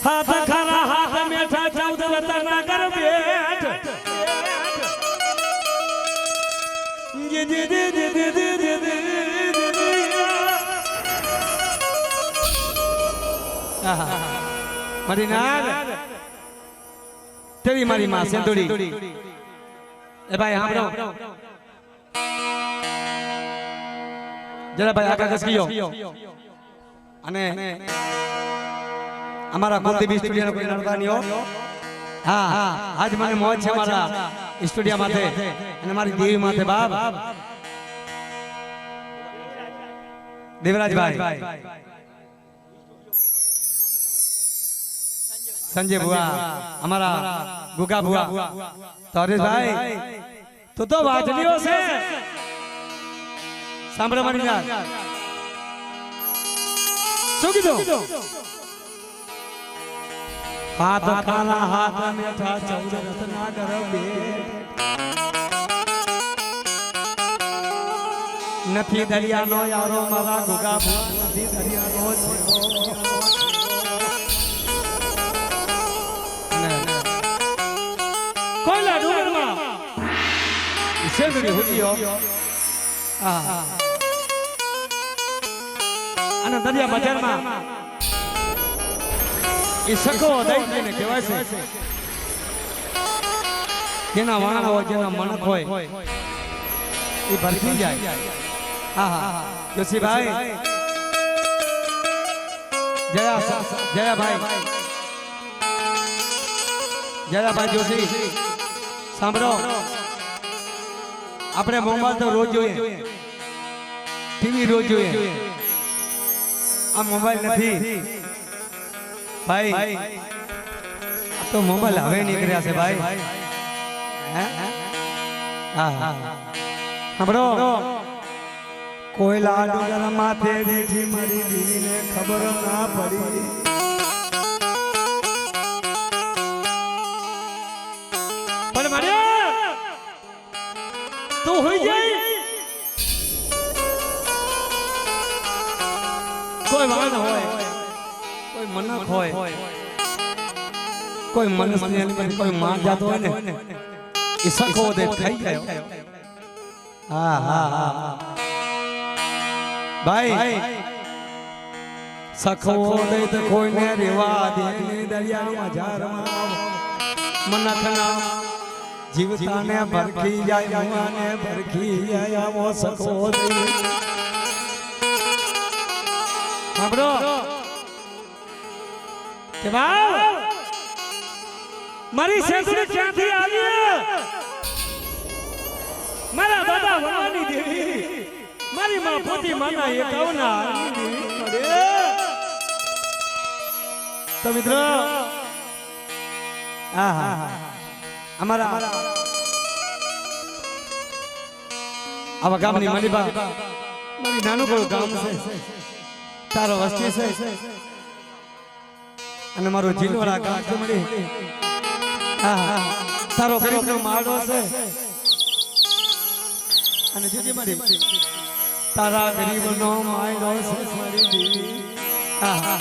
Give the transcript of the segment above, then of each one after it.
हाथ खाना हाथ मेठा 14 रतना कर बैठ ये मारी नाग तेरी मारी मां सेंतुड़ी ए भाई हांभळो जरा भाई आका कसकियो અને અમારા કુલદીપ સ્ટુડિયો કોઈ નડવાની હો હા હા આજ મને મોજ છે મારા સ્ટુડિયો માથે અને મારી દેવી માથે બાપ દેવરાજ ભાઈ संजय बुआ हमारा गुगा बुआ तो हरीश भाई तो वाजलियों से सांभळो मारी नाग શું કીધું हाथ खाना हाथ मेठा 14 रत्ना कर बैठ નથી દરિયાનો યારો મારા ગુગા बुआ નથી દરિયાનો कोयला डूंगर में सेंदुरी होतियो અને દરિયા બજારમાં એ સખો દઈને કહેવાય છે જેના વાણા હોય જેના મનક હોય એ ભરતી જાય હા હા જોશીભાઈ જયાભાઈ જોશી સાંભળો આપણે મોબાઈલ તો રોજ જોઈએ ટીવી રોજ જોઈએ આ મોબાઈલ નથી ભાઈ આ તો મોબાઈલ હવે નીકળ્યા છે ભાઈ હા હા સાંભળો કોયલા ડુંગર માથે બેઠી મારી દીવીને ખબર ના પડી પણ મારે તું હોઈ જાય કોઈ વાન હોય કોઈ મનક હોય કોઈ મનસ્ની અંદર કોઈ માં જાતો હોય ને એ સખો દે થઈ ગયો હા હા હા ભાઈ સખો દે તો કોઈને રેવા દે દરિયામાં ઝારમાં મનકના જીવતાને ભરખી જાય મુઆને ભરખી જાય આવો સખો દે સાંભળો કે બાપ મારી સેંદુરી ક્યાંથી આવી મારા દાદા ભવાની દેવી મારી માં પોતી માના એકાવના તો મિત્રો આહા અમારા આવા ગામની મલીબા મારી નાનું ગામ છે તારો વસ્તી છે અને મારો જીલવાડા ગામ છે મળી આહા તારો ગરીબનો માળો છે અને જુદી મારી તારા ગરીબનો માળો છે મારી દેવી આહા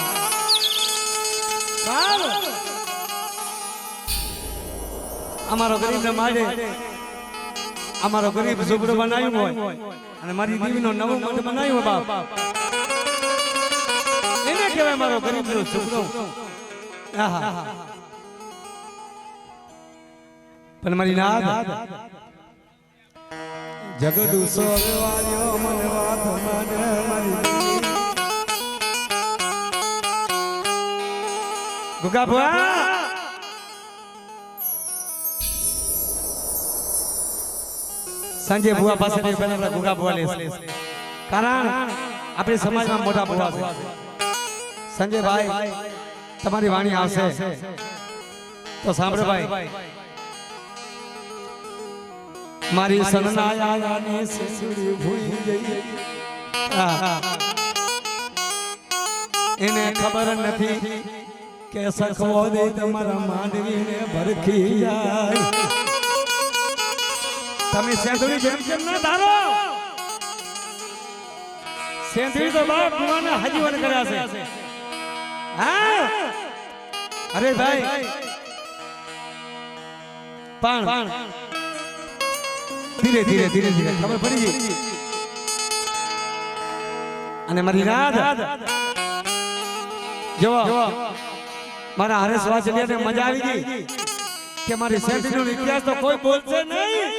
બાપ અમારો ગરીબને માડે અમારો ગરીબ ઝૂંપડો બનાવ્યું હોય અને મારી દેવીનો નવો મઠ બનાવ્યો બાપ એને કહેવાય મારો ગરીબનો ઝૂંપડો આહા પણ મારી નાદ જગડુ સોવાળ્યો મને વાત મને મારી ગુગા ભુઆ સંજય ભુआ પાસે પહેલા ગુગા ભુआ લેશે કારણ આપણી સમાજમાં મોટા ભુआ છે સંજય ભાઈ તમારી વાણી આવશે તો સાંભળો ભાઈ મારી સનનાયાની સેસુડી ભૂલી ગઈ એને ખબર નથી કે સખો દે તમારા માંડવીને ભરખી જાય તમે સેંદુરી જેમ જેમ ના ધારો સેંધવી તો બાપ ભુવાને હજીવન કર્યા છે હા અરે ભાઈ પણ ધીરે ધીરે ધીરે ધીરે ખબર પડી ગઈ અને મારી રાત જો મારા હરેશ વાચલિયાને મજા આવી ગઈ કે મારી સેંધવીનો ઇતિહાસ તો કોઈ બોલશે નહીં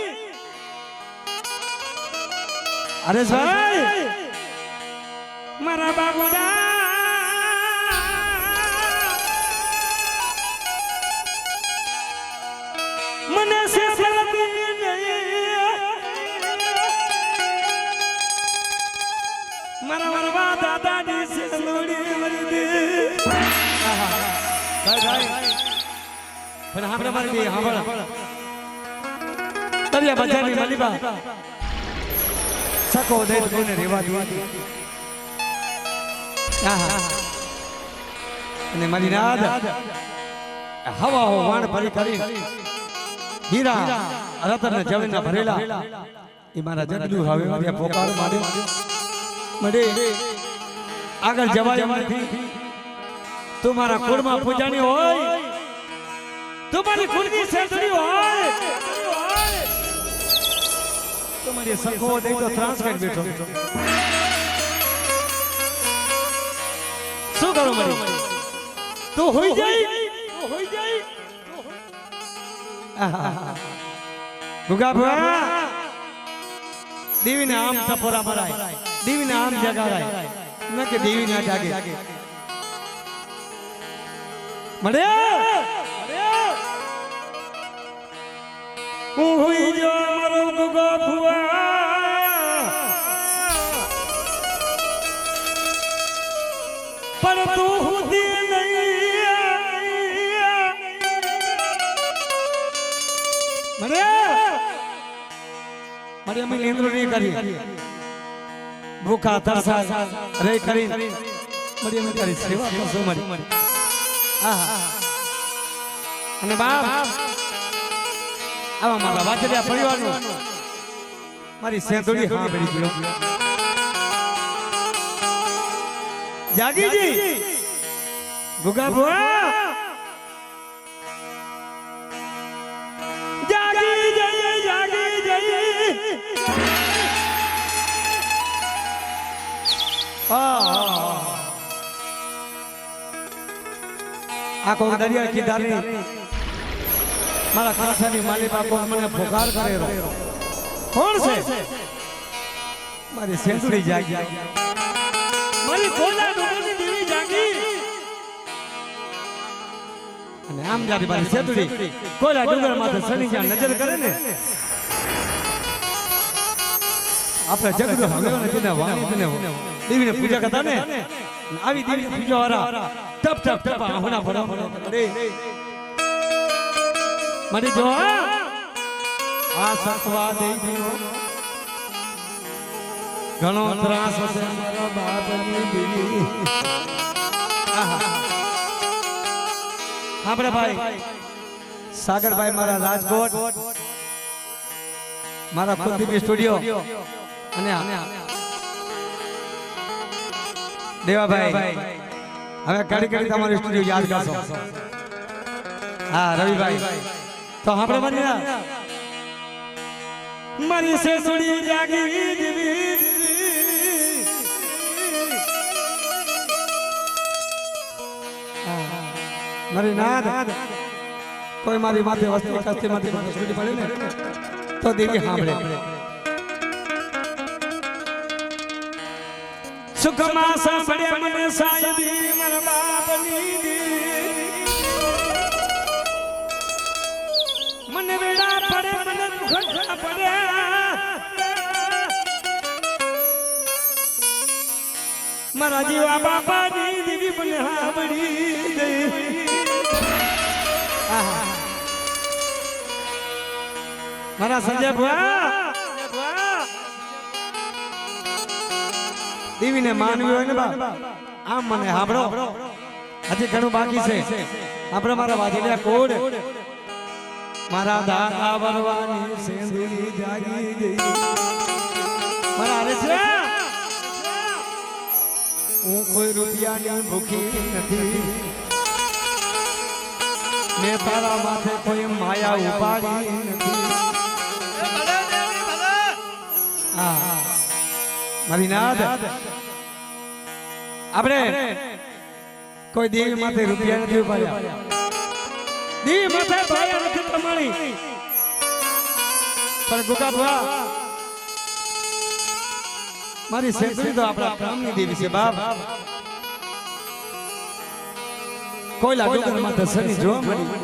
હરેશભાઈ મારા બાબુડા મને સે મારા મારા દાદાની સેલુડી મરી દે ભાઈ ભાઈ પણ આપણે મારી દે હાંભળ તરિયા બજારની મલીબા સકો દે કોને રેવા દે અને મારી નાદ હવા હો વાણ ભરી કરી હીરા રતન જળના ભરેલા એ મારા જગદુ હવે મારે પોકાર માર્યો મડે આગળ જવાય નથી તમારા કુળમાં પૂજાણી હોય તમારી કુળની સેંધવી હોય તમારી સખો દે તો ત્રાસ કરી બેઠો શું કરું મરી તું હોઈ જાય ગુગા ભુવા દેવીને આમ ટપોરા મરાય દેવીને આમ જગાડાય ન કે દેવી ના જાગે મળે હું હોઈ જો મારો ગુગા ભુવા પણ તું હુદી મળે મળે અમે લેન્દ્રો નહીં કરી ભૂખા તરસા રે કરી મળે અમે કરી સેવા કરશો મળે અને બાપ આવા મારા વાચડિયા પરિવારનો મારી સેંધોડી હા બેડી ગયો જાગીજી ગુગા ભુવા આખો દરિયા કિનારે મારા કાંસાની માલી બાપો મને ફોકાર કરે કોણ છે મારી સેંધવી જાગી મારી કોલા ડોકરની દેવી જાગી અને આમ જ્યારે મારી સેંધવી કોલા ડુંગર માથે સની જ્યાં નજર કરે ને આપણે જગદુ હમેને તેને વાણી તેને દેવીને પૂજા કરતા ને આવી દેવીને પૂજા વાળા ટપ ટપ ટપ આહુના ભરો રે મને જો આ સખવા દેવીનો ઘણો ત્રાસ છે મારા બાપની દેવી આપણે ભાઈ સાગરભાઈ મારા રાજકોટ મારા કુલદીપ સ્ટુડિયો અને દેવાભાઈ હવે ઘડી ઘડી તમારું સ્ટુડિયો યાદ કરશો હા રવિભાઈ તો આપણે બન્યા મારી સેંધવી જાગી દેવી મારી નાદ કોઈ મારી માથે વસ્તી કસ્તી માંથી સ્ટુડિયો પડે ને તો દેવી સાંભળે સુખમાં સાંભળ્યા મને સાયદી મારા બાપની મને વેડા પડે મને દુખડા પડે મારા જીવા બાપાની દેવી મને સાંભળી ગઈ મારા સંજય ભુવા દેવીને માનવી હોય ને બા આમ મને સાંભળો હજી ઘણું બાકી છે આપણે મારા વાજિયા કોડ મારા દાદા વરવાની સેંધવી જાગી ગઈ મારા હરે છે હું કોઈ રૂપિયાની ભૂખી નથી મેં તારા માથે કોઈ માયા ઉપાડી નથી મારી નાદ આપણે કોઈ દેવી માથે રૂપિયા નથી ઉપાડ્યા દેવી માથે ભાયા નથી તમારી પણ ગુગા ભા મારી સેન્સરી તો આપણા પ્રાણની દેવી છે બાપ કોઈ લાડુ માથે સની જોવા મળી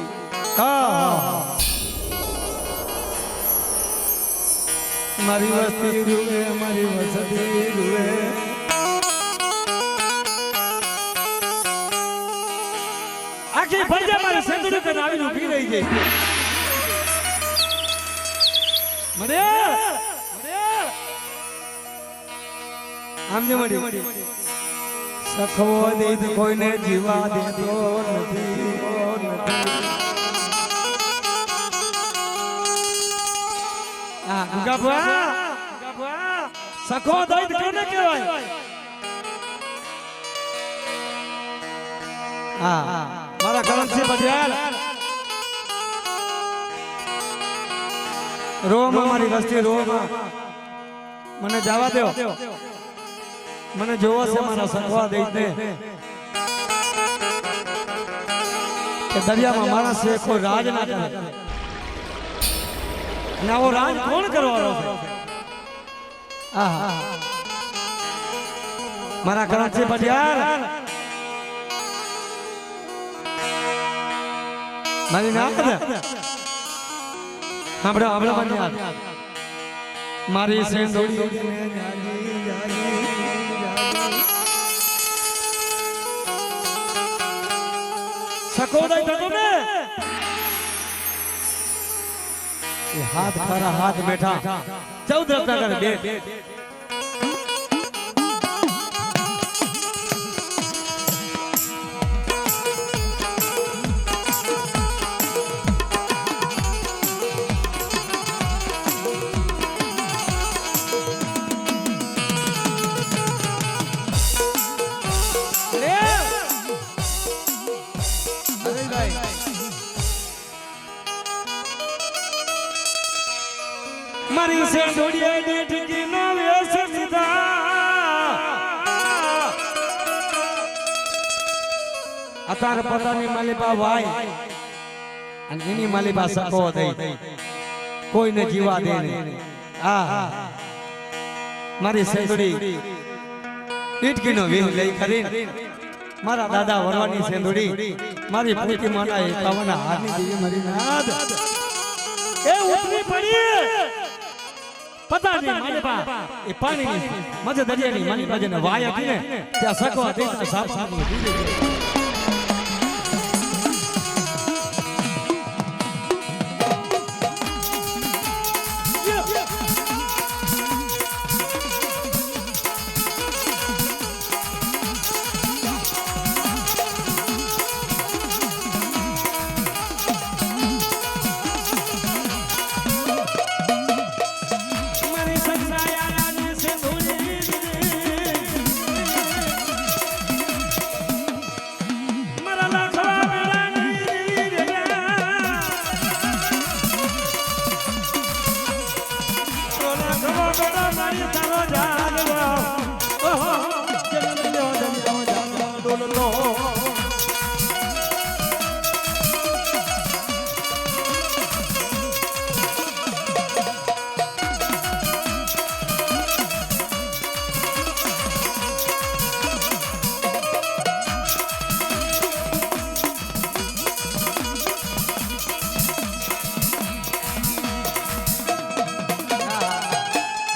મારી વસ્તી રૂવે મારી વસતી રૂવે આખી ફરજા મારી સેન્સરી કે આવીને ઊભી રહી ગઈ મરે આમ જે મળી સખવો દે કોઈને જીવા દેતો નથી આ ગુગાભા સખવો દે કોને કહેવાય મારા કરમસિંહ પટેલ રોમાં મારી વસ્તી રોમાં મને જવા દો મને જોવો છે મારા સખવા દઈ દે કે દરિયામાં માણસ છે કોઈ રાજ ના કરે અને આવો રાજ કોણ કરવાનો છે મારા કરમસિંહ પટેલ મારી નાદ સાંભળો મારી સેંદોડી સકોદાઈ થતો ને હાથ ખરા હાથ બેઠા 14 રત્ના કરે બે મારી સે જોડીએ ઠીકી નો વેસ સીધા અતાર પતાની માલિબા ભાઈ અને એની માલિબા સકો દે કોઈને જીવા દે ને મારી સેંદુડી ટીટકી નો વેહ લઈ કરીને મારા દાદા વરવાની સેંદુડી મારી પૂતી માના 51 હારની દેવી મારી નાદ એ ઉતરી પડી પતા નહીં માલિબા એ પાણીની મજે દરિયાની માલી બાજુને વાય હતી ને ત્યાં સકવા દેતા સાપ સાપ દીધી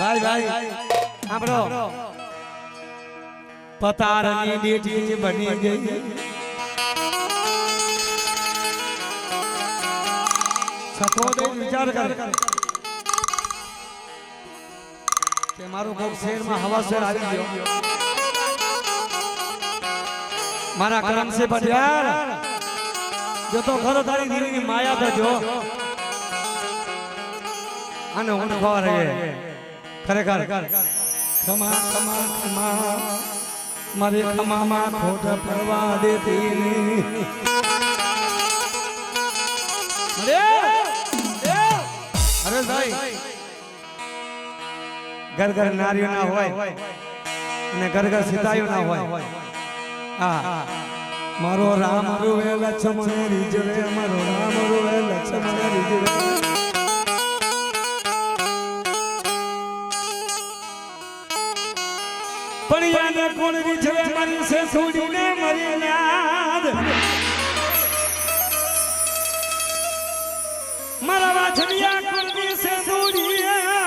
ભાઈ ભાઈ સાંભળો પતારની દીઠી બની ગઈ સકોદે વિચાર કર કે મારો કોક શેરમાં હવા શેર આવી ગયો મારા કરમસિંહ પટેલ જો તો ખરો તારી દીકરીની માયા તો જો અને હું ખબર રહે ખરેખર ખમા ખમા ખમા મારી ખમામાં ખોટ પડવા દેતી નહીં. અરે ભાઈ ઘર ઘર નારીઓ ના હોય અને ઘર ઘર સીતાયો ના હોય. હા મારો રામ રૂવે લક્ષ્મણ રીજવે, મારો રામ રૂવે લક્ષ્મણ રીજવે. પણ યાદ કોણ રીજવે મારી સે છોડીને મરી યાદ. મારા વાછડિયા કોણની સે છોડીયા.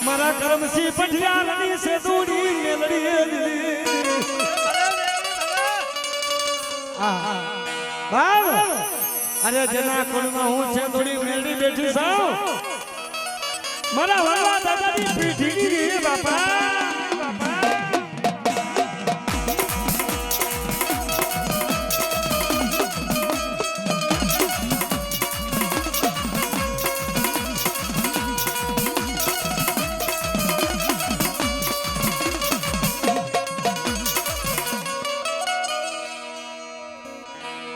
મારા કરમસી પઠિયાની સે છોડી મેલડી. બાવ અરે જેના કોણમાં હું છે થોડી મેલડી બેઠી છું. મારા વાલા દાદાની પીઠી બાપા.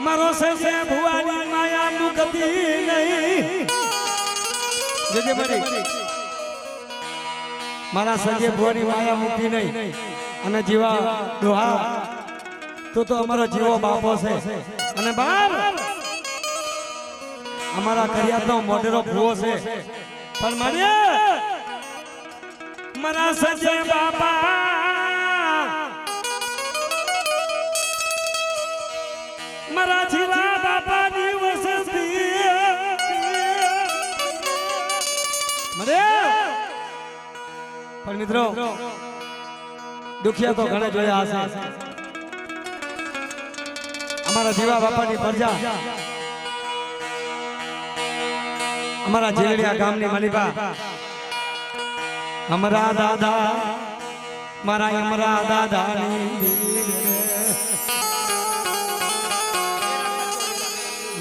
મારો સસે ભુવાની માયા મુકતી નહીં. જેજે બડી મારા સજે ભુવાની માયા મુકતી નહીં. અને જીવા દોહા તો અમારો જીવો બાપો છે. અને બાપ અમારા કરિયાતનો મોઢેરો ભૂવો છે. પણ મારા સજે બાપા મારા જીવા બાપાની વસતી. પણ મિત્રો દુખિયા તો ઘણા જોયા હશે. અમારા જીવા બાપાની પ્રજા અમારા જેલડિયા ગામની મલિકા અમારા દાદા મારા અમારા દાદાની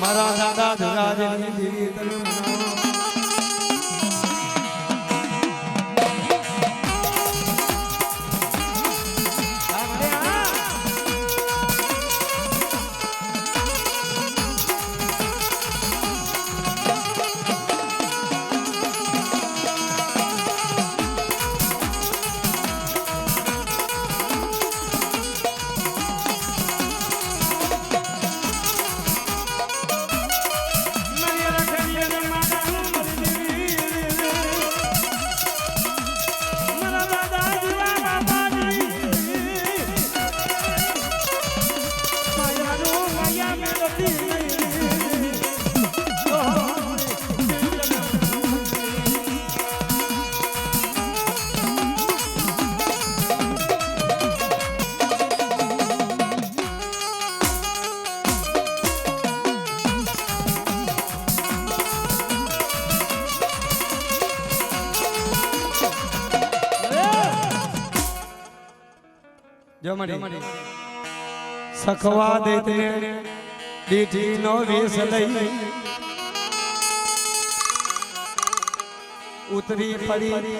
મારા દાદા ધુરાજની દેવી તમે મનાવો. સખવા દેતને દીઠી નો વેશ લઈ ઉતરી પડી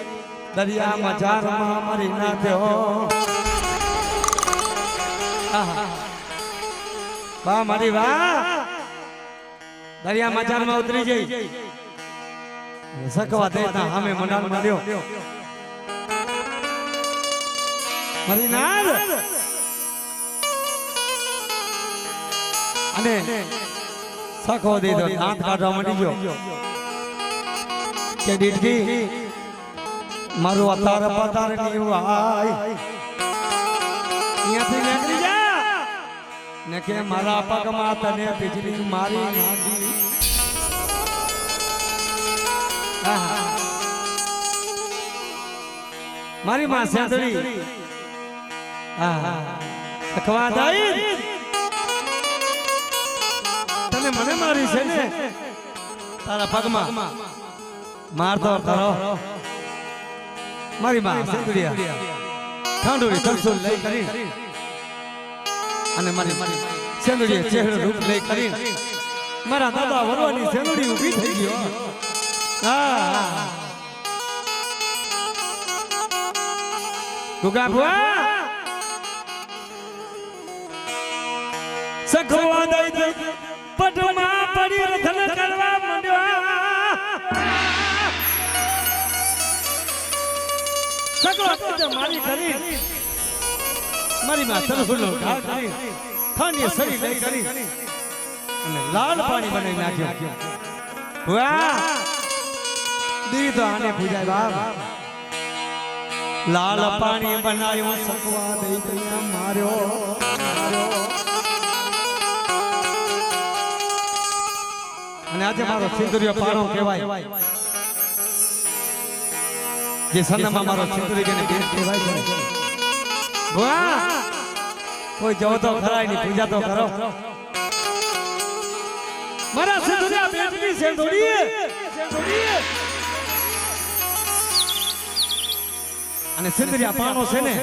દરિયા મજારમાં મરી ના થયો. વાહ મારી વાહ દરિયા મજારમાં ઉતરી જઈ સખવા દેતા સામે મનાલ માર્યો. મારી નાદ અને સખો દીધો દાંત કાઢવા માંડી ગયો કે દીઠી મારું અતાર પતાર ની વાય અહીંયાથી નીકળી જા ને કે મારા પગમાં તને વીજળી મારી નાખી. મારી માં સેંદડી સખવા દઈ તને મને મારી છે ને તારા પગમાં મારતો કરો. મારી માં સેંદડિયા ખાંડોરી તરસુલ લઈ કરી અને મારી સેંદડિયા ચહેરો રૂપ લઈ કરી મારા દાદા વરવાની સેંદડી ઊભી થઈ ગયો. ગુગા ભુવા સખવા દઈ પટમાં પડી રથન કરવા માંડ્યા સગવા તો મારી કરી મારી માં તરફનો ઘા કરી ખાની સરી લઈ કરી અને લાલ પાણી બનાવી નાખ્યો વાહ દી તો આને પૂજાય બાપ લાલ પાણી બનાવ્યો સગવા દઈ દયા માર્યો અને આજે મારો સિંદુરિયો પાણો કહેવાય જે સંદમાં મારો સિંદુરિયાને બેન કહેવાય છે વાહ કોઈ જો તો ખરાય ની પૂજા તો કરો મારા સિંદુરિયા બેનની સિંદુરીએ અને સિંદુરિયા પાણો છે ને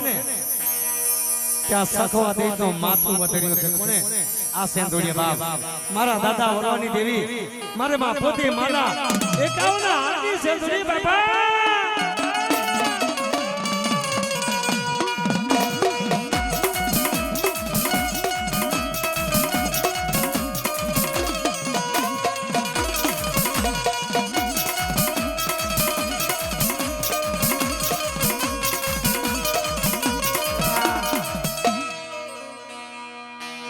ત્યાં સખવા દઈ તો માથું વધર્યું છે કોને આ સિંદુરિયા બાપ મારા દાદા વરવાની દેવી મારે માં પોતે માલા 51 હાથની સિંદુરી બાપા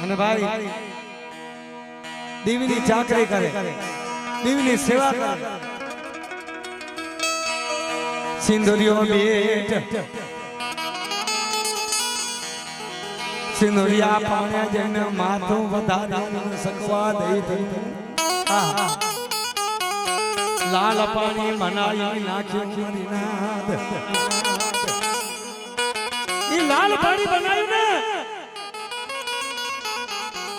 અને ભાઈ દેવીની ચાકરી કરે દેવીની સેવા કરે સિંદુરિયો બેટ સિંદુરિયા પાણે જઈને માથું વધારી સખવા દઈ દઈ લાલ પાણી બનાવી નાખ્યું નાદ ઈ લાલ પાણી બનાવ્યું ને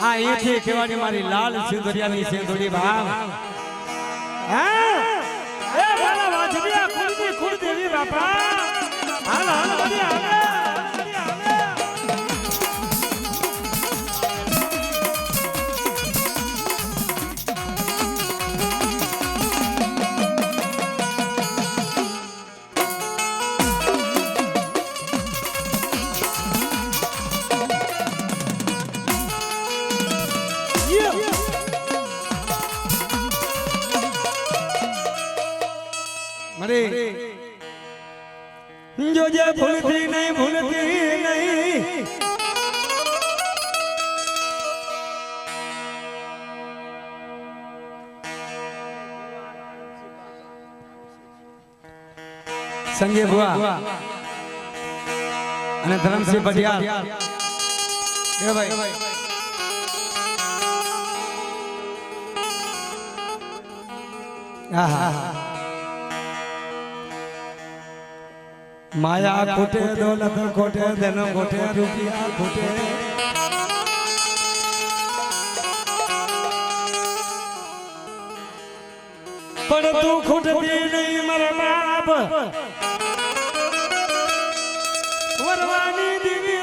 આ એથી કહેવાની મારી લાલ સિંદુરિયાની સિંદુરી ભાવ હા એ મારા વાજબિયા કુળની કુળ દેવી બાપા હાલ હાલ બધી હાલ जो जे भूलती नहीं संजय बुआ અને ધરમસિંહ પટિયાલ એ ભાઈ આહા माया खोटे दौलत खोटे धन खोटे रुपया खोटे पर तू खोटती नहीं मरे बाप वरवानी दीदी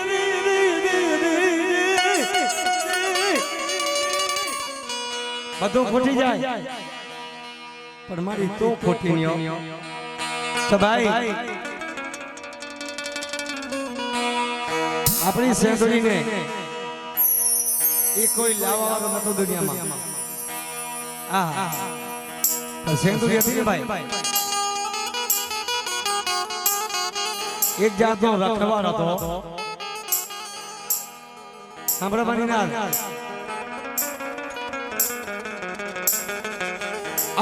બધું ખોટી જાય પણ મારી તો ખોટી નહીં તો ભાઈ अपनी सेंदुरी ने एक कोई लावा वाला नतो दुनिया में पर सेंदुरी थी भाई एक जात नो रखवाड़ो तो हमरा बनी ना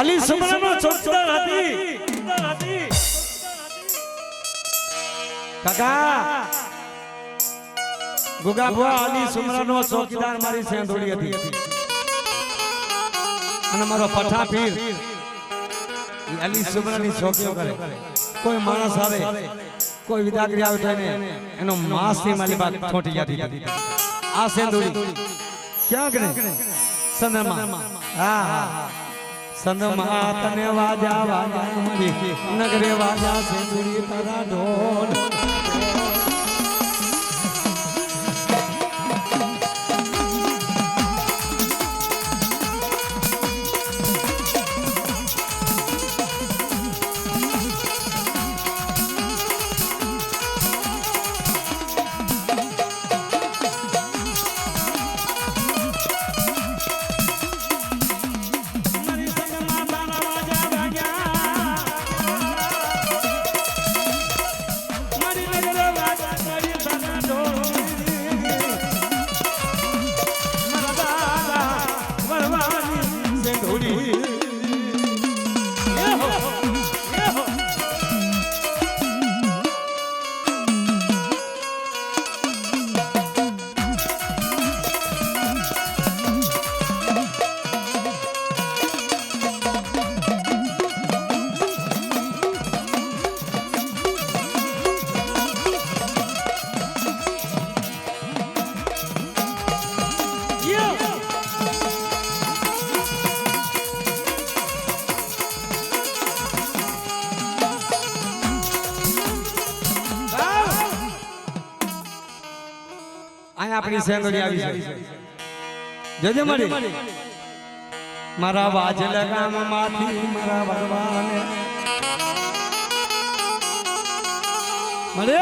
अली सुमरा नो चौकीदार हाथी काका गुगा बुआ अली सुमरानो चौकीदार मारी सेंदुरी थी અને મારો પઠા પીર અલી સુમરાની ચોકીઓ કરે કોઈ માણસ આવે કોઈ વિદાગરી આવે તો એને એનો માસ થી મારી બાત છોટી જતી આ સેંદુરી ક્યાં કરે સંદમાં હા સંદમાં તને વાજા વાજા મારી નગરે વાજા સેંદુરી તારા ઢોલ આપણી સેંગડી આવી છે જોજે મળી મારા વાજલા ગામમાંથી મારા વરવાને મળે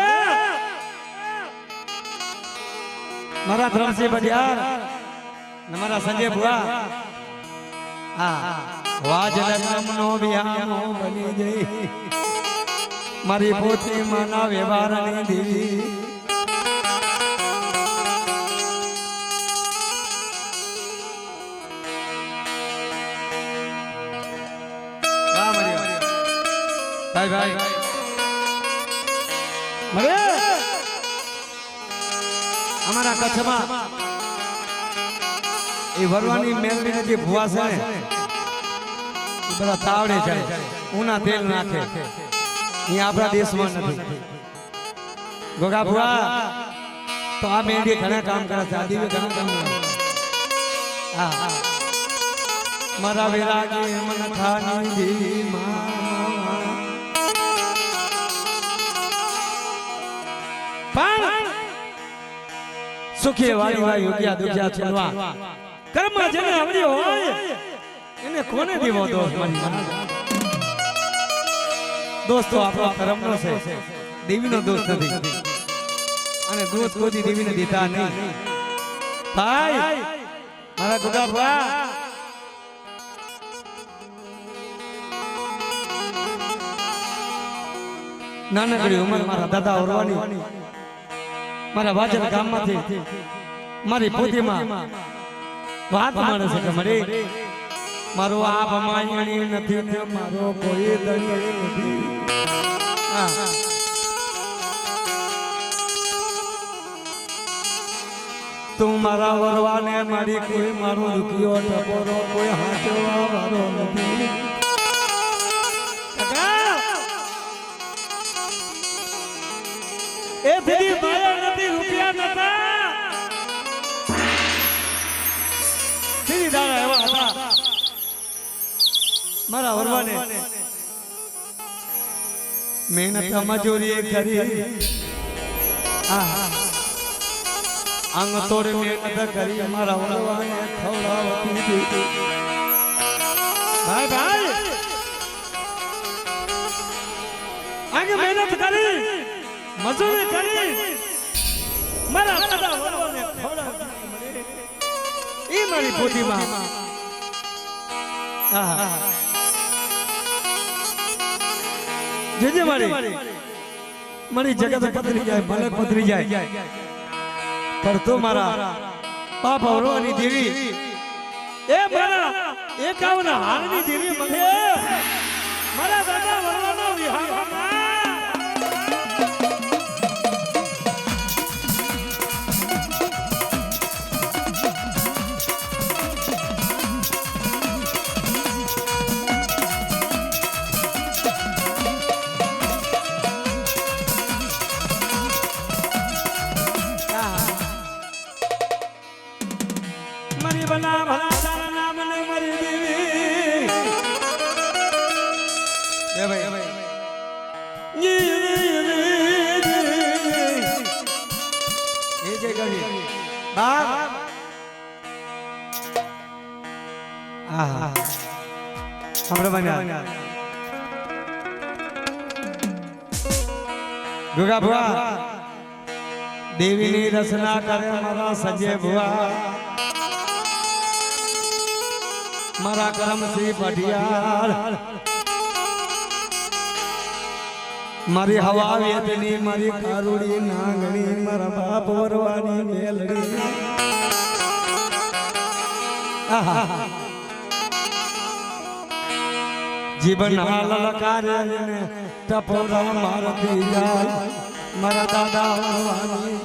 મારા ધરમસિંહ બડિયાર ને મારા સંજય ભુવા હા વાજલા ગામનો વિહામો બની જઈ મારી પોતી માના વ્યવહારની દેવી ભાઈ ભાઈ મરે અમારા કચ્છમાં એ વરવાની મેલડીને જે ભુવા છે ને એ બધા તાવડે જાય ઉના તેલ નાખે એ આપણા દેશમાં નથી ગોગા ભુવા તો આ મેલડી ઘણા કામ કરે છે આ દીવે ઘણા કામ કરે હા મારા વિરાગી મન ખાની દી પણ સુખી વાળી વાળી યોગ્યા દુખ્યા છોડવા કર્મ જેને આવડી હોય એને કોને દેવો દોસ્ત મારી દોસ્તો આપણો કર્મનો છે દેવીનો દોસ્ત નથી અને દોસ્ત કોઈ દેવીને દેતા નહીં ભાઈ મારા ગોગા ભુવા નાનકડી ઉંમર મારા દાદા ઓરવાની મારા વાજર ગામમાંથી મારી પોતીમાં વાત મળે છે કે મરી મારો આ ભમાયણી નથી ને મારો કોઈ દણી નથી તું મારા વરવાને મારી કોઈ મારો દુખિયો ટપોરો કોઈ હાચવા વાળો નથી એ દીદી માયા નથી રૂપિયા નતા દીદી દાડા એવા હતા મારા વરવાને મહેનત મજૂરી કરી અંગ તોડ મહેનત કરી મારા વરવાને ખવડાવતી ભાઈ ભાઈ અંગ મહેનત કરી મજૂરી કરી મારા દાદા વરવાને ખવડાવતી ઈ મારી પોતીમાં જેજે મારી જગત પથરી જાય મલક પથરી જાય પર તો મારા બાપ વરવાની દેવી એ મારા 51 હારની દેવી મને મારા દાદા વરવાનો વિહારમાં બના ભલા તારા નામ ને મરી દેવી એ ભાઈ એ જે ગલી બાપ આહા આપણે બન્યા ગોગા ભુવા દેવીની રચના કરે મારા સંજય ભુવા મારા કરમસિંહ પઢિયાર મારી હવા વેદની મારી કારુડી નાંગણી મારા બાપ વરવાની મેલડી જીવન હાલ લકારે ને ટપોરા મારતી જાય મારા દાદા વરવાની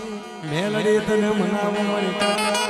મેલડી તને મનાવો મારી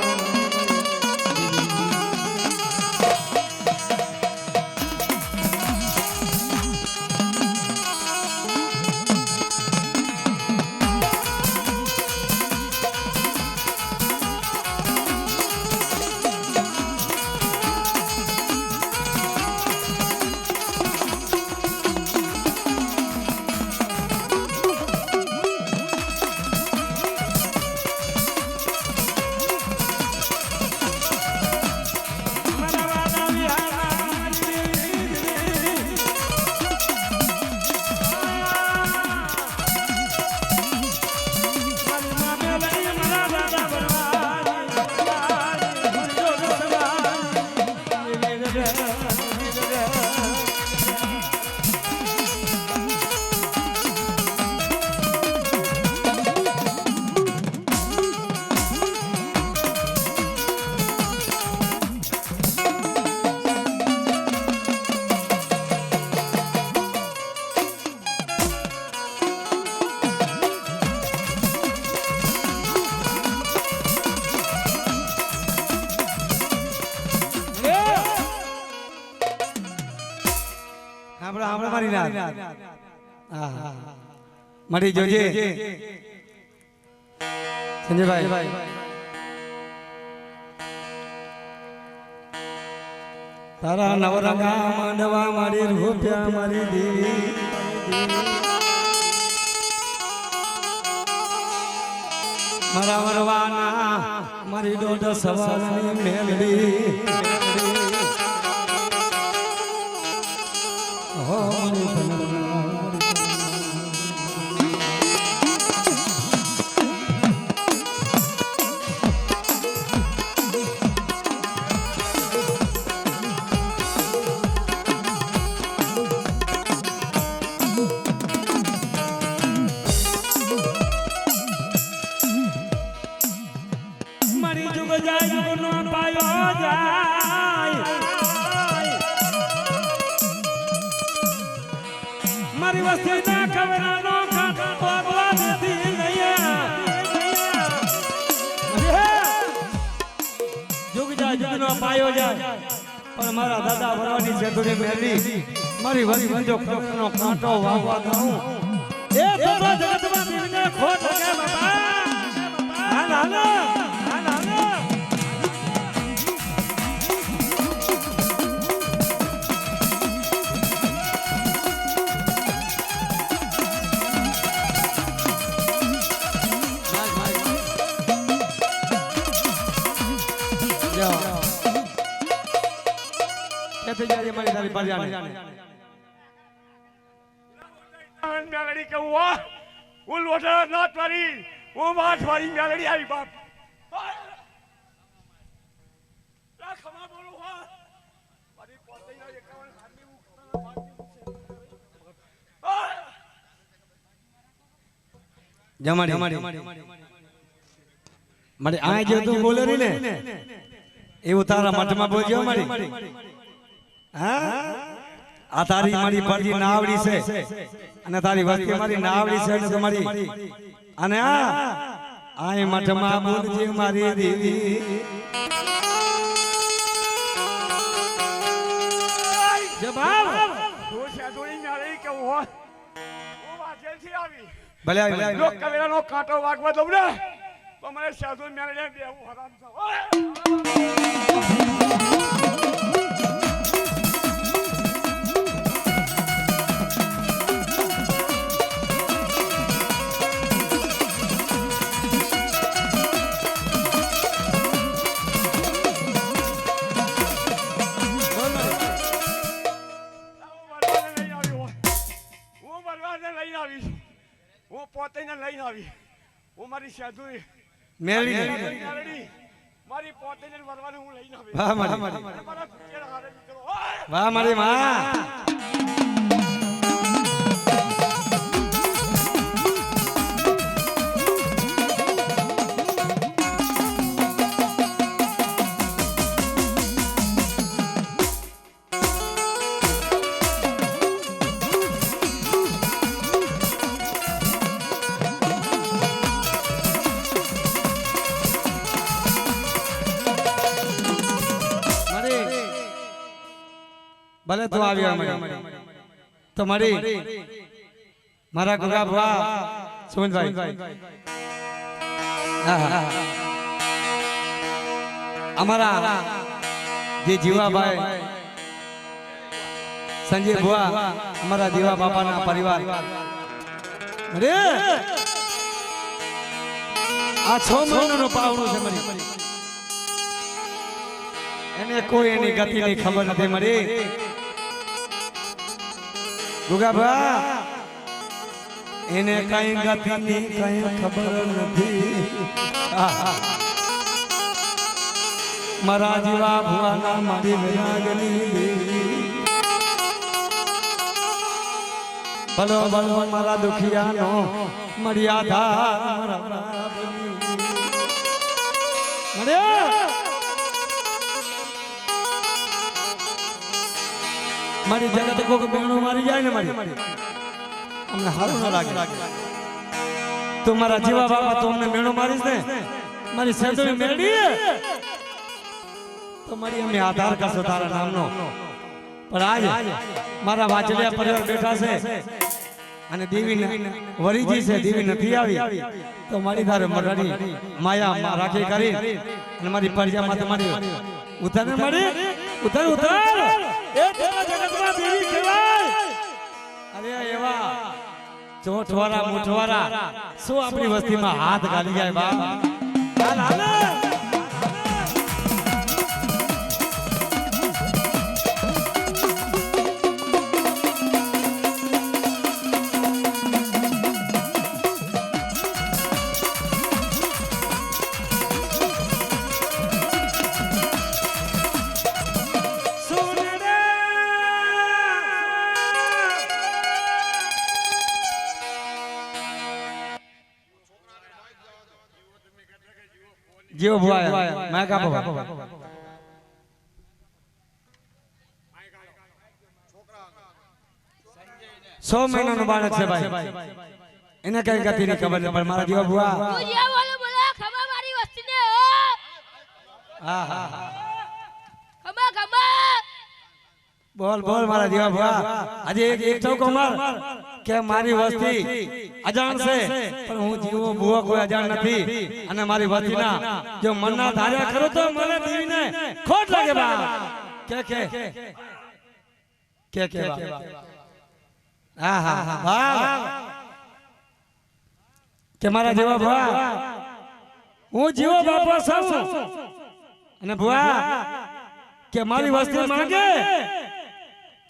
હા મળી જોજે સંજયભાઈ તારા નવરંગા માંડવા મારી રૂપિયા મારી દેવી મારા વરવાના મારી દોઢ સવારની મેલડી હો મારી વસ્તી ના ખબરા નો ભગવાન નથી જુગ જા જુગ નો પાયો જાય પણ મારા દાદા ભરવાની સેતુની મેરડી મારી વસ્તી જો નો કાંટો વાવવા દઉં એ તો જગતમાં દિલને ખોટ કે બાબા હાલ હાલ कैसे जा रही हमारी सारी पर जाने मेलड़ी के हुआ उल वोटर नॉट वाली वो माठ वाली मेलड़ी आई बाप ला खमा बोलो हुआ बड़ी पोते ना ये कौन आदमी जमाड़ी मारे आए जो तू बोले री ने એ ઉતારા મઠમાં બોલજો મારી હા આ તારી મારી પરજી નાવડી છે અને તારી વસ્તી મારી નાવડી છે એટલે તમારી અને આય મઠમાં બોલજે મારી દેવી જવાબ તો સાદોઈ મેલડી કે હુआ वो वाजेल થી આવી ભલે આવી લોક કવેરાનો કાંટો વાગવા દઉં ને તો મને સાદોઈ મેલડી બેવું હરામ છે वो पोते ने लईन आवी वो मारी साधुई મેલડી મારી પોતે ને વરવાને હું લઈને આવી વાહ મારી મારા કુચેડા હારે નીકળો વાહ મારી માં ભલે તો આવ્યો તો મળી મારા ગુગા ભવા સુમનભાઈ અમારા જે જીવાભાઈ સંજય ભુવા અમારા જીવા બાપાના પરિવાર અરે આ 6 મહિનાનો પાવડો છે મરી એને કોઈ એની ગતિની ખબર નથી મરી ગુગા ભા એને કઈ ગતિની કઈ ખબર નથી મારા જીવા ભુવાના મારી વિરાગની દેવી ભલો ભલો મારા દુખિયાનો મર્યાદા મારા બાપની મારી જગત કોક બેણો મારી જાય ને મારી અમને હારું ના લાગે તો મારા જીવા બાપા તો અમને બેણો મારીશ ને મારી સેતુની મેળડી તો મારી અમને આધાર કરશો તારા નામનો પણ આજ મારા વાચડિયા પરિવાર બેઠા છે અને દેવી વરીજી છે, દેવી નથી આવી તો મારી ધારે મરડી માયા રાખી કરી અને મારી પરજામાં તમારી ઉતાર મળી ઉતાર ઉતાર એ તેરા જગતમાં દેવી કહેવાય. અરે એવા ચોઠવારા મુઠવારા શું આપણી વસ્તીમાં હાથ ગાલી જાય બા. હાલ હાલ જીઓ ભુઆ મેં કાપો 100 મહિનાનો બાળક છે ભાઈ, એને કઈ ગતિની ખબર નથી પણ મારા જીઓ ભુઆ બોલો ખબર મારી વસ્તીને હા હા ખબર ખબર બોલ બોલ મારા જીઓ ભુઆ આજે એક ચૌકો માર કે મારી વસ્તી અજાણ છે પણ હું જીવો ભુવા કોઈ અજાણ નથી અને મારી વસ્તીના જો મનના ધાર્યા ખરો તો મને દેવીને ખોટ લાગે બા. કે હા હા હા કે મારા જેવા ભુવા હું જીવો બાપો છું અને ભુવા કે મારી વસ્તી માંગે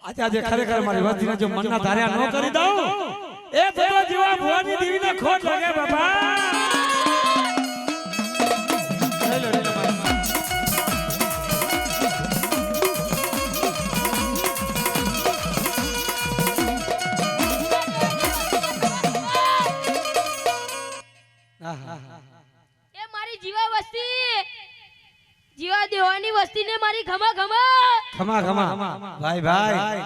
આજે ખરેખર મારી વસ્તીને જો મનના ધાર્યા ન કરી દઉં એ તો જીવા ભુવાની દેવીને ખોટ લાગે બાપા. એ મારી જીવા વસ્તી જીવા દેવાની વસ્તીને મારી ખમા ખમા ખમા ખમા ભાઈ ભાઈ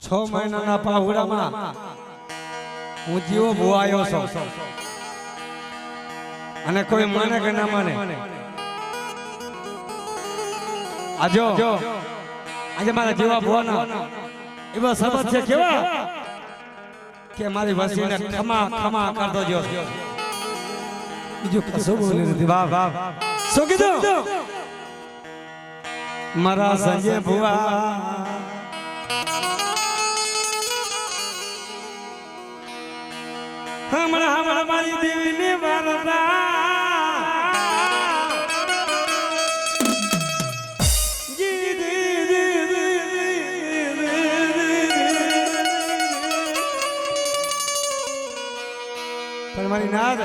છ મહિનાના પાહુડામાં હું જીવો ભુવાયો છું અને કોઈ માને કે ના માને આજો આજે મારા જીવા ભુવાના એવા શબ્દ છે કેવા કે મારી વસ્તીને ખમા ખમા કરતો જો બીજું કશું બોલી નથી. વાહ વાહ શું કીધું મારા સંજય ભુવા હમણાં મારી દેવીની વારદા પણ મારી નાદ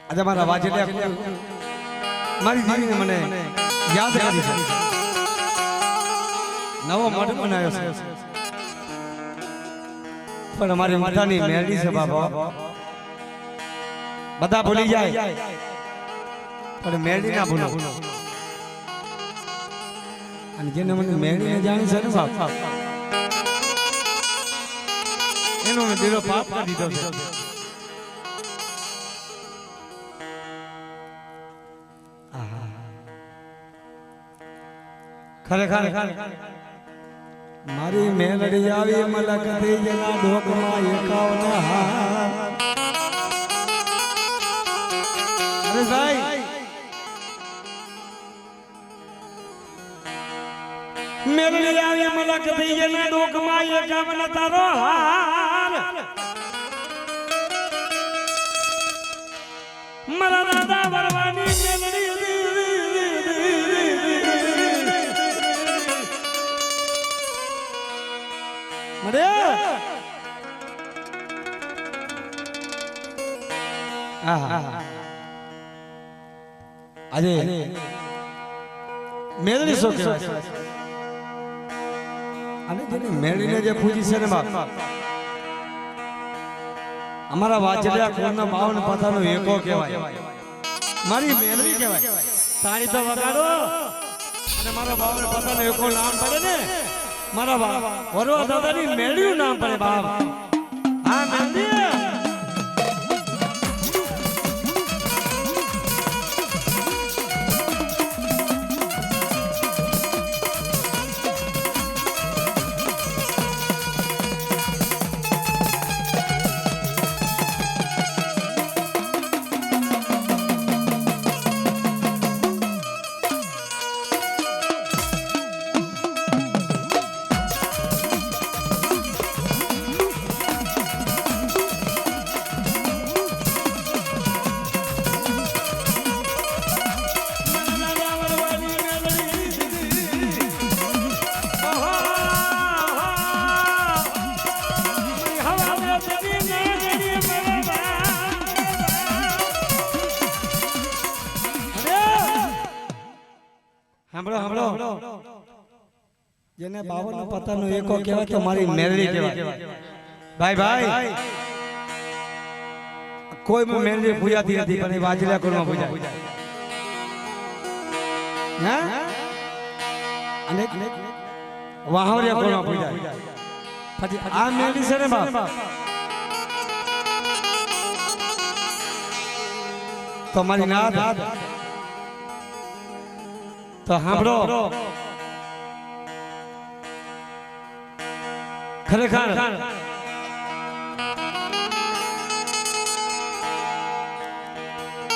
આજે મારા વાજલિયા મારી દેવીને મને યાદ કરી છે. નવો મઠ બનાવ્યો છે પણ અમારી માતાની મેરડી છે બાબા. બધા ભૂલી જાય પણ મેરડી ના ભૂલો. અને જેને મને મેરડીને જાણી છે ને બાપ એનો મેં દિલો પાપ કરી દીધો છે. ખરેખર મારી મેલડી આવી મલક થઈ જેના ઢોકમાં 51 હાર. અરે ભાઈ મેલડી આવી મલક થઈ જેના ઢોકમાં 51 તારો હાર. મારા દાદા વરવાની મેલડી મરે આજે મેલડી શું કહેવાય અને જેને મેળીને જે પૂજી છે ને બાપ અમારા વાજલિયા કુળના 52 પથાનો એકો કહેવાય. મારી મેલડી કહેવાય. તાળી તો વગાડો અને મારા બાપને પોતાનું એકો નામ પડે ને મારા બાપ વરવા દાદાની મેલડીનું નામ પડે બાપ. હા મેલડી સાંભળો જેને 52 પત્તાનો એકો કહેવાય તો મારી મેલડી કહેવાય. ભાઈ કોઈ માં મેલડી પૂજાતી નથી પણ એ વાજલા કોરમાં પૂજાય. હા અને વાહવરિયા કોરમાં પૂજાય. પછી આ મેલડી છે ને બાપ તો મારી નાથ તો સાંભળો ખરેખર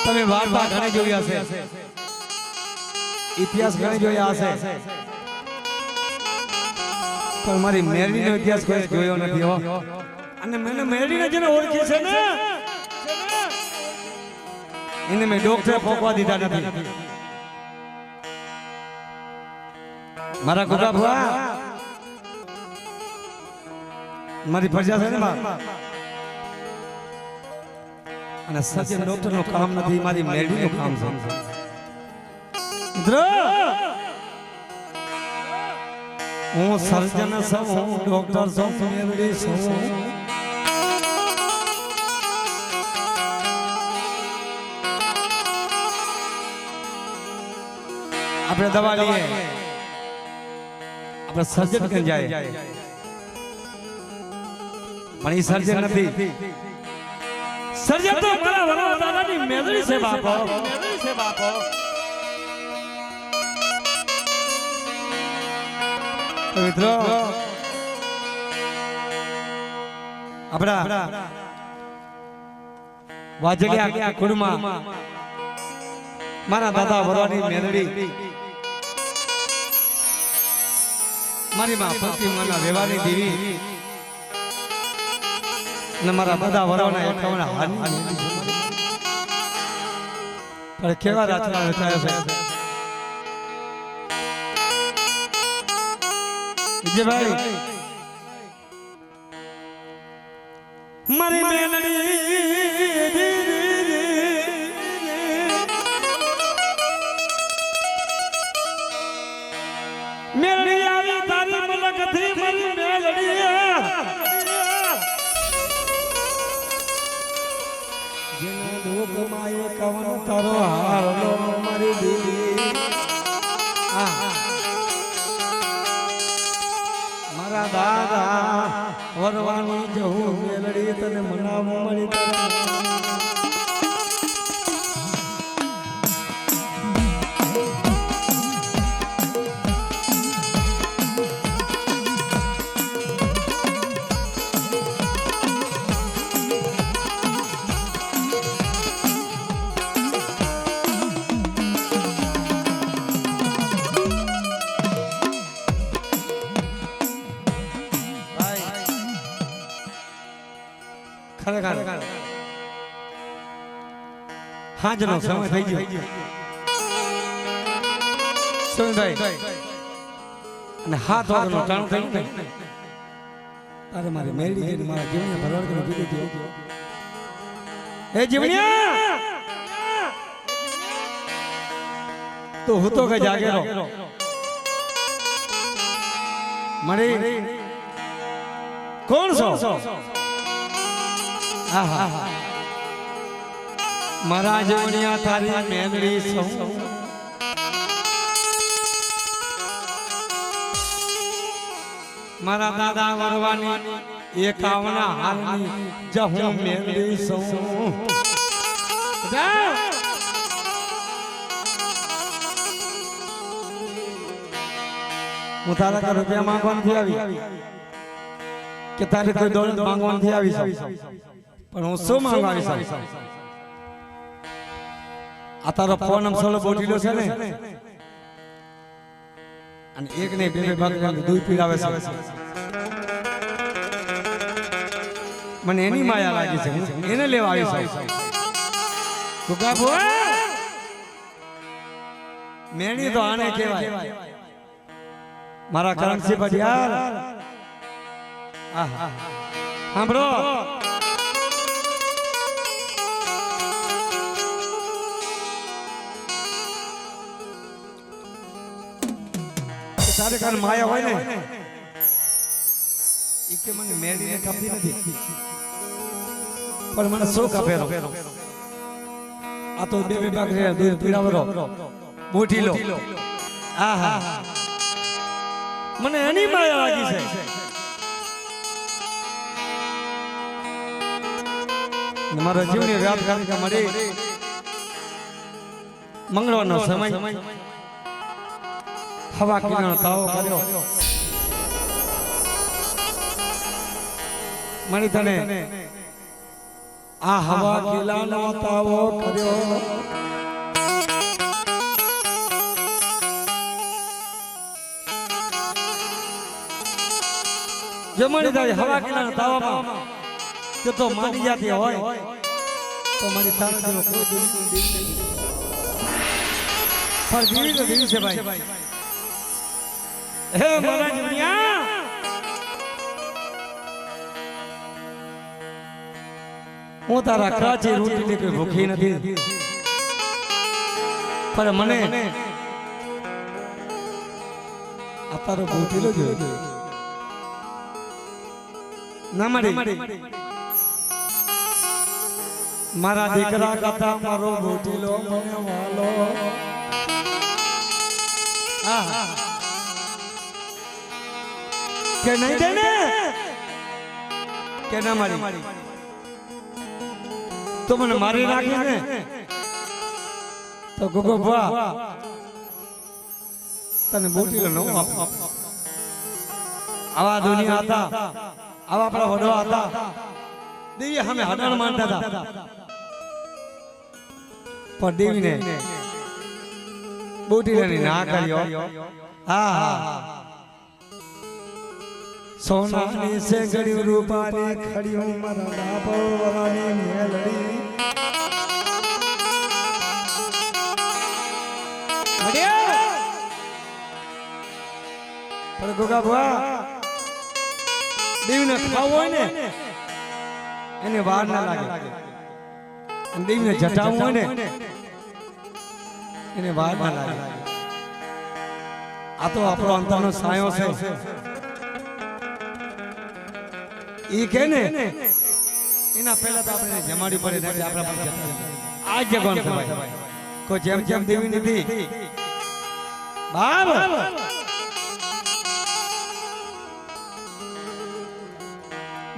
તમે વાર્તા ઘણી જોઈ હશે, ઇતિહાસ ઘણી જોયા હશે, પણ મારી મેરડીનો ઇતિહાસ કોઈ જોયો નથી હો. અને મને મેરડીને જેને ઓળખી છે ને એને મેં ડોક્ટરે ફોકવા દીધા નથી. મારા ગોગા ભુવા મારી ફરજા છે ને બાપ અને સજ્જન ડોક્ટર નું કામ નથી, મારી મેરડી નું કામ છે. હું સર્જન છું, હું ડોક્ટર છું, મેરડી છું. આપણે દવા લઈએ આપણે સર્જન કરી જાય પણ એ સર્જન નથી. સર્જન તો મારા વરવા દાદાની મેલડી છે બાપો, મેલડી છે બાપો. મિત્રો આપણા વાજડિયા કુળમાં મારા દાદા વરવાની મેલડી મારી માં પ્રતિમાના વ્યવહારની દેવી અને મારા બધા વરોના એકાવના હાની પણ કેવા રાતના રચાયો છે વિજયભાઈ. મારી મેલડી મેલડી આવી તારી મલકથી મારી મેલડી જેના લોકમાં એકાવન તારો હારલો મારી દેવી. મારા દાદા વરવાની જવું મેલડી તને મનાવો મારી ખરેખર હાજનો સમય થઈ ગયો સુનભાઈ અને હાથ વાગનો ટાણું થયું ને તારે મારી મેલડી જઈને મારા જીવને ભરવાડ કરી દીધી હતી. એ જીવણિયા તો હું તો કઈ જાગેલો મળી કોણ છો? મારા જોનિયા તારી મેલડી સૌ મારા દાદા વરવાની એકાવના હાલની જહું મેલડી સૌ હું તારા કા રૂપિયા માંગવાથી આવી કે તારે કોઈ દોલત માંગવાથી આવી છું પણ હું શું માંગવા આવી છું આ તારો ફોન નંબર બોટીલો છે ને અને એક ને બે બે ભાગ દૂધ પીડાવે છે મને એની માયા લાગી છે હું એને લેવા આવી છું કુકા ભુવા મેણી તો આને કહેવાય મારા કરમસિંહ પઢિયાર આહા સાંભળો તારે કાન માયા હોય ને ઈ કે મને મેળીને કાપી નથી પણ મને શોખ આપેલો આ તો બે બે ભાગ રે દૂધ પીડાવરો મોટી લો આહા મને એની માયા લાગી છે મારા જીવની રાત કાલિકા મળી મંગળવારનો સમય હવા કિરણ તાવો કર્યો મણી તને આ હવા કિલાનો તાવો કર્યો જમણી તારી હવા કિલાના તાવામાં કે તો મારી જાતી હોય તો મારી તારા જેવો કોઈ દેવી નથી પર દેવી તો દેવી છે ભાઈ હે મારા દુનિયા હું તારા કાચી રોટીને કોઈ ભૂખી નથી પણ મને આ તારો ભૂખીલો જોયો ના મળી મારા દીકરા કરતા મારો ભૂખીલો મને વાલો આહા કે નહીં દેને કે ના મારી તો મને મારી નાખી ને તો ગોગો ભા તને બોટીલો ન આપો આવા દુનિયા હતા આવા આપણા વડવા હતા દેવી અમે હડાણ માનતા હતા પણ દેવીને બોટીલાની ના કર્યો હા હા સોનાની સે ગળી રૂપાની ખડીઓ મારા બાપો વરાની મેલડી પણ ગોગા ભુવા દેવીને ખાવું હોય ને એને વાર ના લાગે અને દેવીને જટાવવું હોય ને એને વાર ના લાગે આ તો આપણો અંતરનો સાયો છે ઈ કે ને એના પહેલા તો આપણે જમાડી પડે એટલે આપણા પર આ જગવાન છે કોઈ જેમ જેમ દેવી નથી બાપ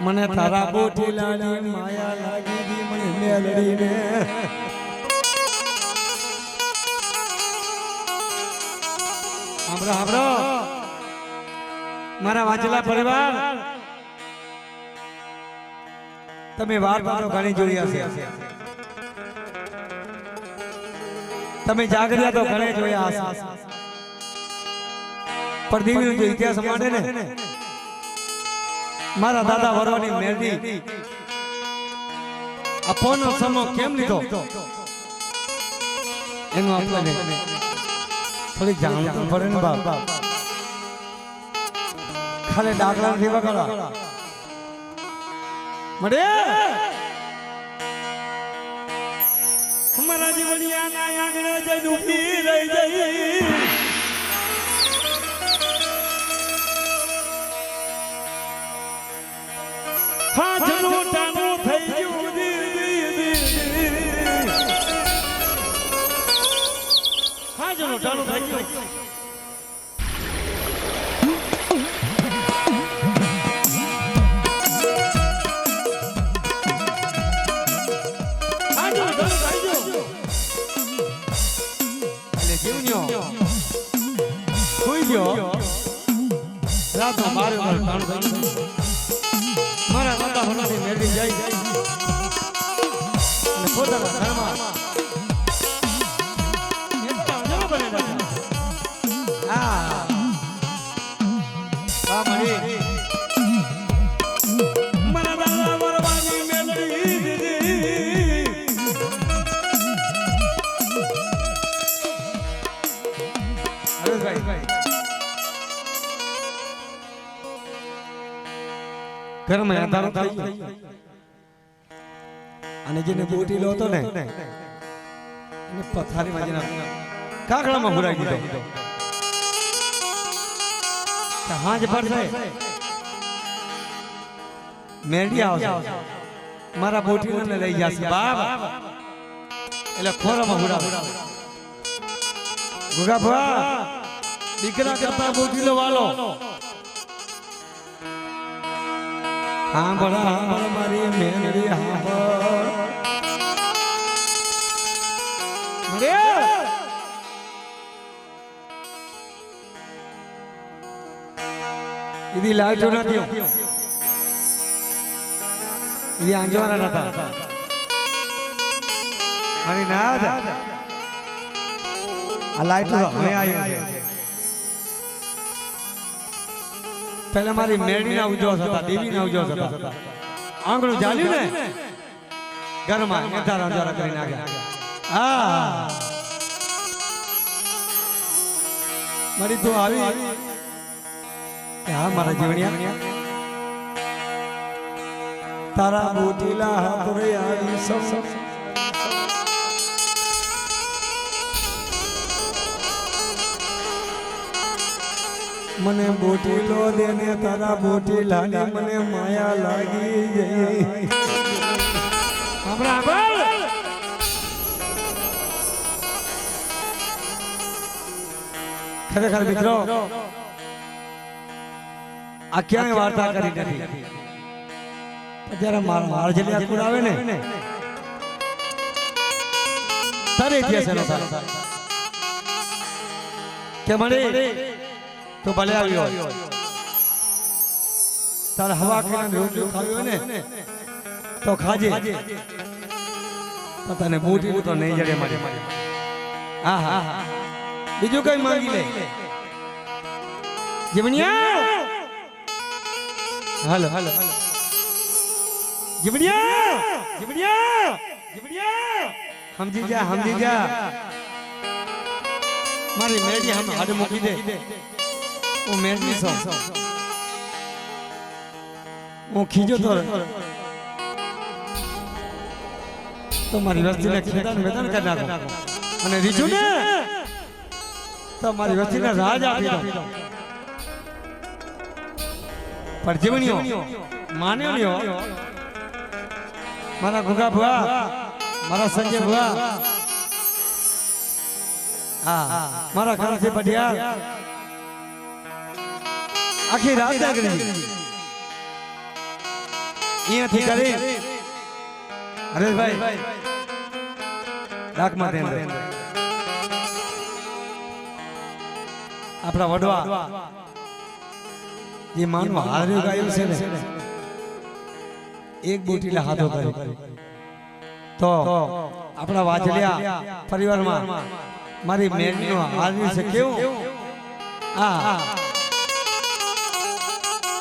મને તારા બોટીલાની માયા લાગી દી મને મેલડીને સાંભળો સાંભળો મારા વાંચેલા પરિવાર તમે વાર્તાઓ ઘણી જોઈ હશે તમે જાગર્યા તો ઘણે જોયા હશે પણ દેવીનો જો ઇતિહાસ માંડે ને મારા દાદા વરવાની મેરડી આ ફોનનો સમો કેમ લીધો એનું આપણને થોડી જાણ તો પડે ને બાપ ખાલી ડાકલા નથી વગાડવા મળે મારા જીવનિયાના આંગણે જઈને ઊભી રહી જઈ હાથ લોટાનું થઈ ગયું ટાણું ટાણું થઈ ગયું એટલે જીવન્યો સુઈ ગયો રાતમાં મારે ટાણું થઈ ગયું મારા માતા હોનાથી મેળવી જાય અને પોતાના ઘરમાં એટલા અજાણો બને બેઠા. હા મળી મારા દાદા મરવાની મેળવી દીધી. હરેશભાઈ ઘરમાં અંધારું થઈ ગયું અને જેને બોટીલો હતો ને એને પથારીમાં જેના કાગડામાં ભરાઈ દીધો કે હાંજ પડશે મેરડી આવશે મારા બોટીલોને લઈ જશે બાપ એટલે ખોરામાં ભરાવ ગુગા ભા દીકરા કરતા બોટીલો વાલો હાંભળ હાંભળ મારી મેરડી હાંભળ ఇది લાઈટો નથી ఇది અંજવાના નતા અને ના આ લાઈટો હવે આવ્યો પહેલા મારી મેરડીના ઉજવસ હતા દેવીના ઉજવસ હતા આંગણું જાલ્યું ને ઘરમાં અંધારા અંધારા કરી નાખ્યા. હા મારી તો આવી હા મારા જીવણિયા તારા બોટીલા હાથરે આવી સમ મને બોટીલો દેને તારા બોટીલાની મને માયા લાગી ગઈ. ખરેખર મિત્રો આ ક્યાંય વાર્તા કરી નથી. જયારે મારજલિયા કુળ આવે ને તારે ઇતિહાસ કે મને તો ભલે આવ્યો તારે હવા ખાઈને રોટલી ખાવી હોય ને તો ખાજે તને બૂટી તો નહીં જડે મારી. હા હા હા બીજું કઈ માંગી લે જીવણિયા. હાલો હાલો જીવણિયા જીવણિયા જીવણિયા સમજી જા મારી મેરડી હમ હાડ મૂકી દે. હું મેરડી છું હું ખીજો તો મારી વસ્તીને ખેદાન મેદાન કરી નાખો અને રીજુ ને તો મારી વસ્તીને રાજ આપી દો. પણ જીવણીઓ માન્યો લ્યો મારા ગુગા ભુવા મારા સંજય ભુવા હા મારા ઘરથી પઢિયા આખી રાત જાગી અહીંયાથી કરી હરેશભાઈ ડાકમાં ધ્યાન દે. આપણા વડવા જે માનવ હાર્યું ગાયું છે ને એક બોટીલા હાથો કર્યો તો આપણા વાજલિયા પરિવારમાં મારી મેરડીનો હાર્યું છે કેવું. હા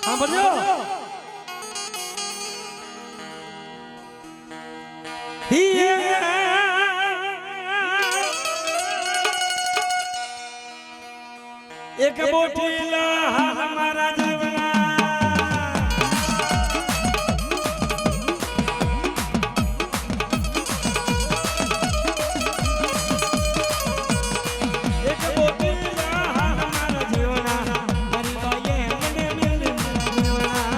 સાંભળજો એક બોટીલા હમારા જીવના એક બોટીલા હમારા જીવના મારી બાઈએ મને મિલ જીવના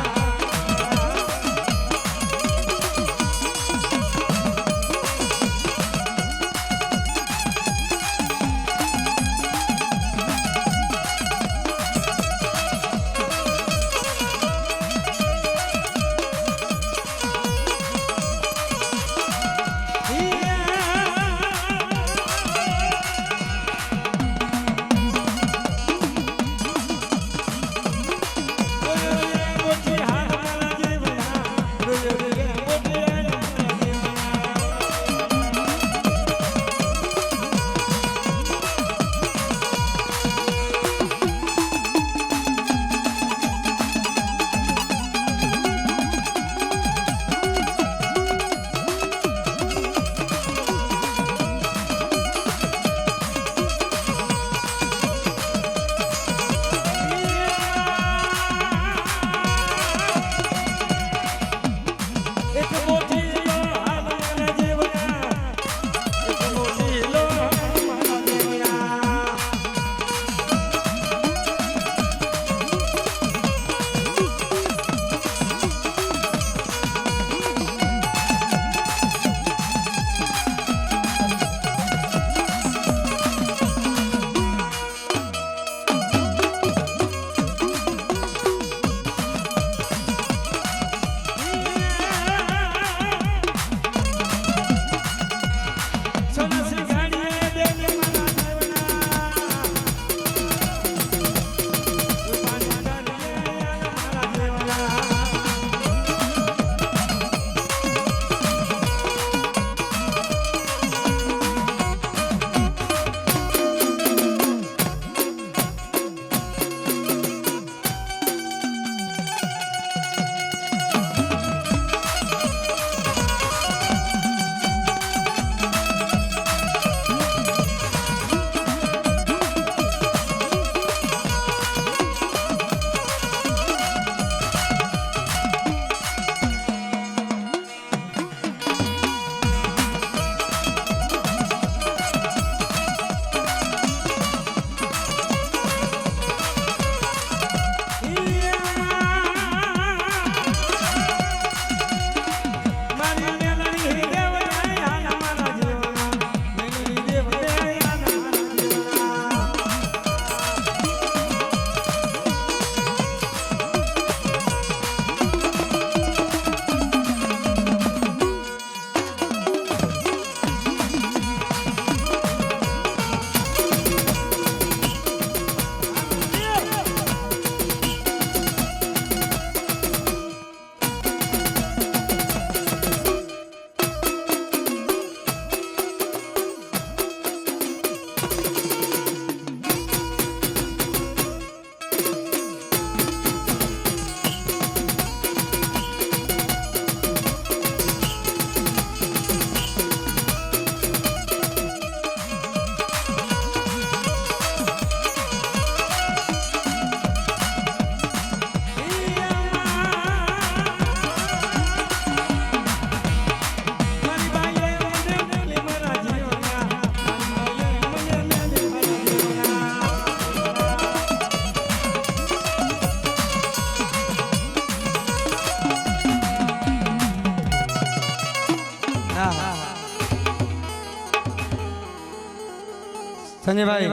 સંજયભાઈ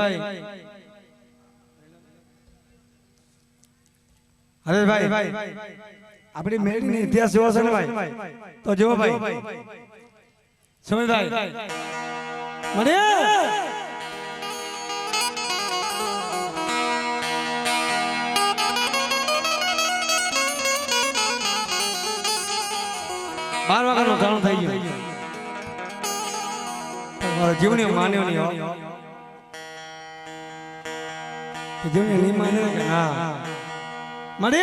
હરેશભાઈ આપણી મેળીનો ઇતિહાસ જોવો છે ને ભાઈ તો જુઓ ભાઈ સુમિતભાઈ મને બાર વાગ્યાનું ટાણું થઈ ગયું મારો જીવની માન્યો નહીં જીવની નહીં માન્યો કે ના મળે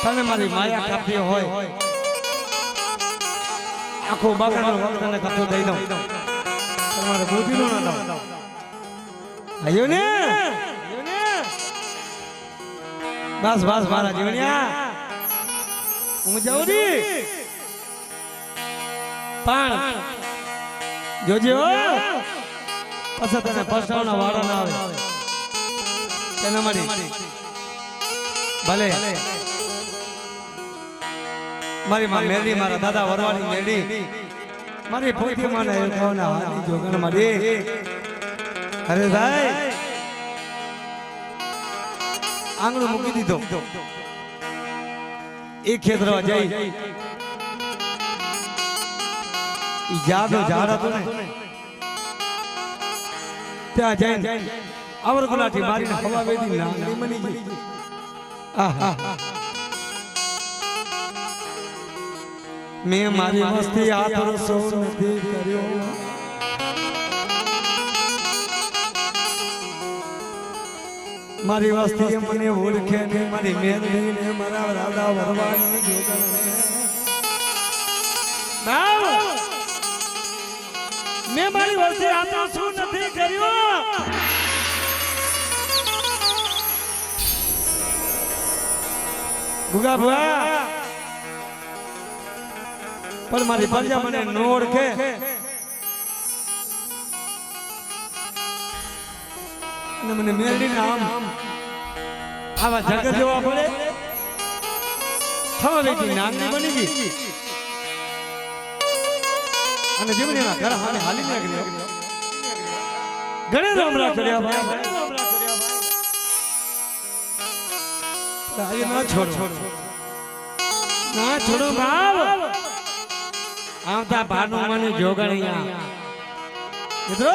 તને મારી માયા કાપી હોય આખો બાગાનો વખત તને કપડો દઈ દઉં તમારે બુદ્ધિનો ના દઉં આયો ને બસ બસ મારા જીવણિયા હું જાઉં રી પણ જોજે હો પછી તને પસ્તાવના વાળા ના આવે તેના મળી ભલે મારી માં મેરડી મારા દાદા વરવાડી મેરડી મારી પોતી માં ને ખાવના હાની જોગણ મારી અરે ભાઈ આંગણું મૂકી દીધો એક ખેતરવા જઈ ઈ જાડો ઝાડ હતો ને ત્યાં જઈને આવર ગુલાટી મારીને હવા વેદી લાંગડી બની ગઈ આહા મેં મારી મસ્તી આતરો સો નથી કર્યો મારી વસ્તી મને ઓળખે ને મારી મેરડી ને મારા રાધા વરવાડી જોગણ મેં મારી વસ્તી આતરો શું નથી કર્યો ગુગા ભુઆ પણ મારી પ્રજા મને ન ઓળખે અને મને મેરડી નામ આવા જગત જોવા પડે થવા વેચી નામની બની ગઈ અને જીવનીના ઘર હાલે હાલી નીકળ્યો ઘણે રામરા કર્યા ભાઈ ના છોડો ના છોડો ભાવ આવતા ભાનો મને જોગણિયા મિત્રો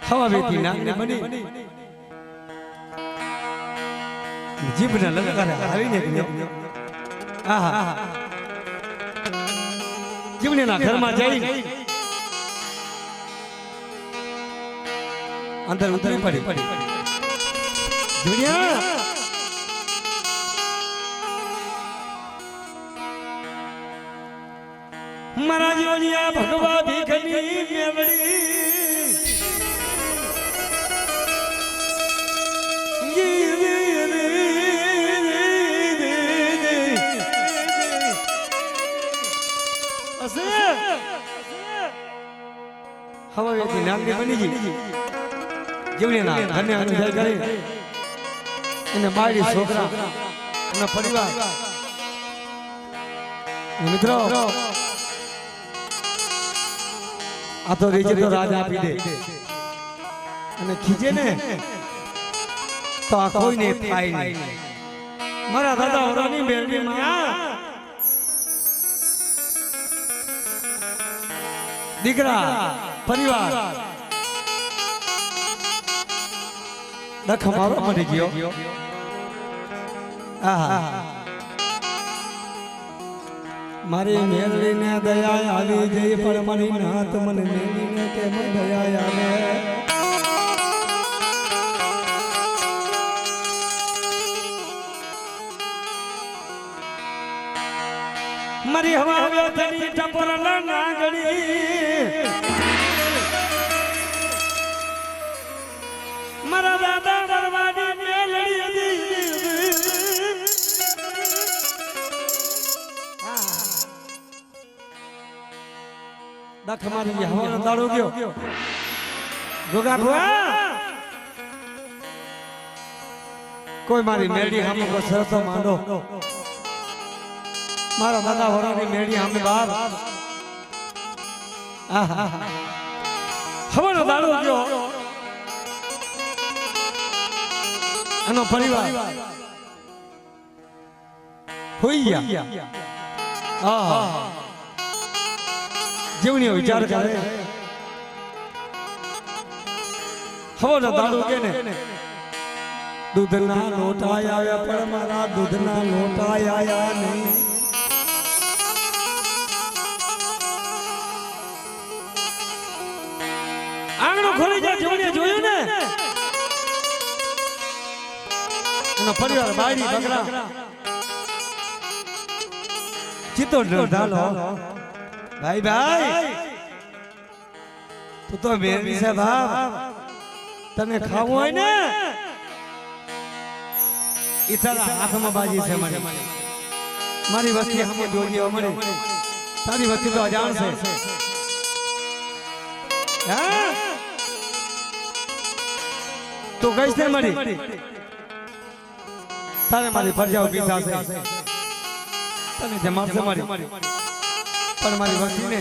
હવા વેતી નાગને બની જીભના લલકારે હાલીને ગયો આહા જીવનીના ઘરમાં જઈ અંદર ઉતરી પડી દુનિયા મારા જીવનિયા ભગવા ભીખની મેવડી હવા વેતી નાગની બની ગઈ જીવણીના ઘરને અનુભવ કરી અને મારી છોકરા અને પરિવાર મિત્રો આ તો રીજે તો રાજ આપી દે અને ખીજે ને તો આ કોઈને થાય નહીં મારા દાદા વરાની મેરડી માં દીકરા પરિવાર દખ મારો મરી ગયો આહા મારી મેરડીને દયા આવી જઈ પણ મારી નાથ મને મેરડીને કેમ દયા આવે મારી હવા હવે થની ટપરલા નાગડી મારા દાદા વરવાડી મેલડી દખ મારી હવાનો દાડો ગયો ગોગા ભુઆ કોઈ મારી મેરડી સામે કોઈ સરતો માંડો મારા દાદા વરાની મેરડી સામે બાપ આહા ખબર દાડો ગયો એનો પરિવાર હોઈ ગયા હા જીવની વિચાર કરે ખબર દાડો કે ને દૂધના લોટા આવ્યા પણ મારા દૂધના લોટા આયા નહીં આંગણો ખોલી જાય જીવને જોયું ને એનો પરિવાર બાયડી બકરા ચિત્તો ઢાલો ભાઈ ભાઈ તું તો મેરવી છે બાપ તને ખાવું હોય ને ઈ તારા હાથમાં બાજી છે મારી વસ્તી હમ જોઈ અમારી તારી વસ્તી તો અજાણ છે હા તો કઈશ ને મારી તારે મારી ફરજાઓ પીધા છે તને જમાડશે મારી પણ મારી વસ્તીને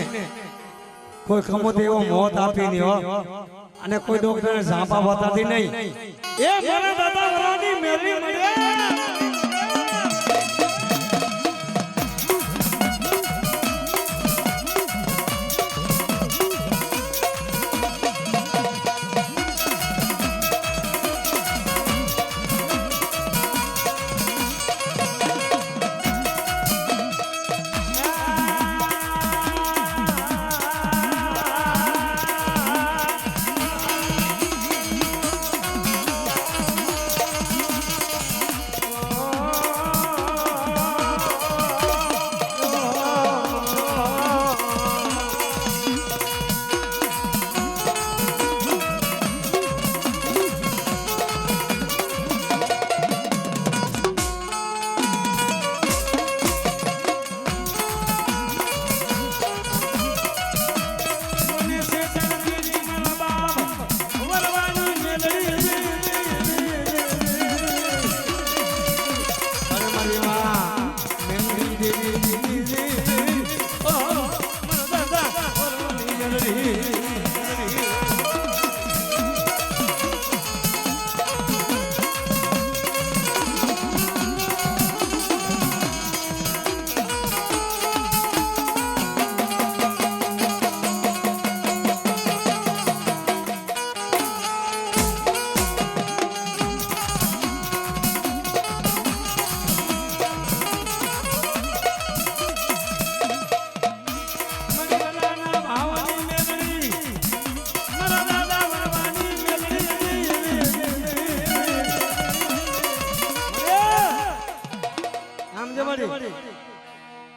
કોઈ ખમોતે એવો મોત આપી નહીં હો અને કોઈ ડોક્ટરને ઝાંપા બતાતી નહીં એ મારા દાદા વરાની મેરી મળે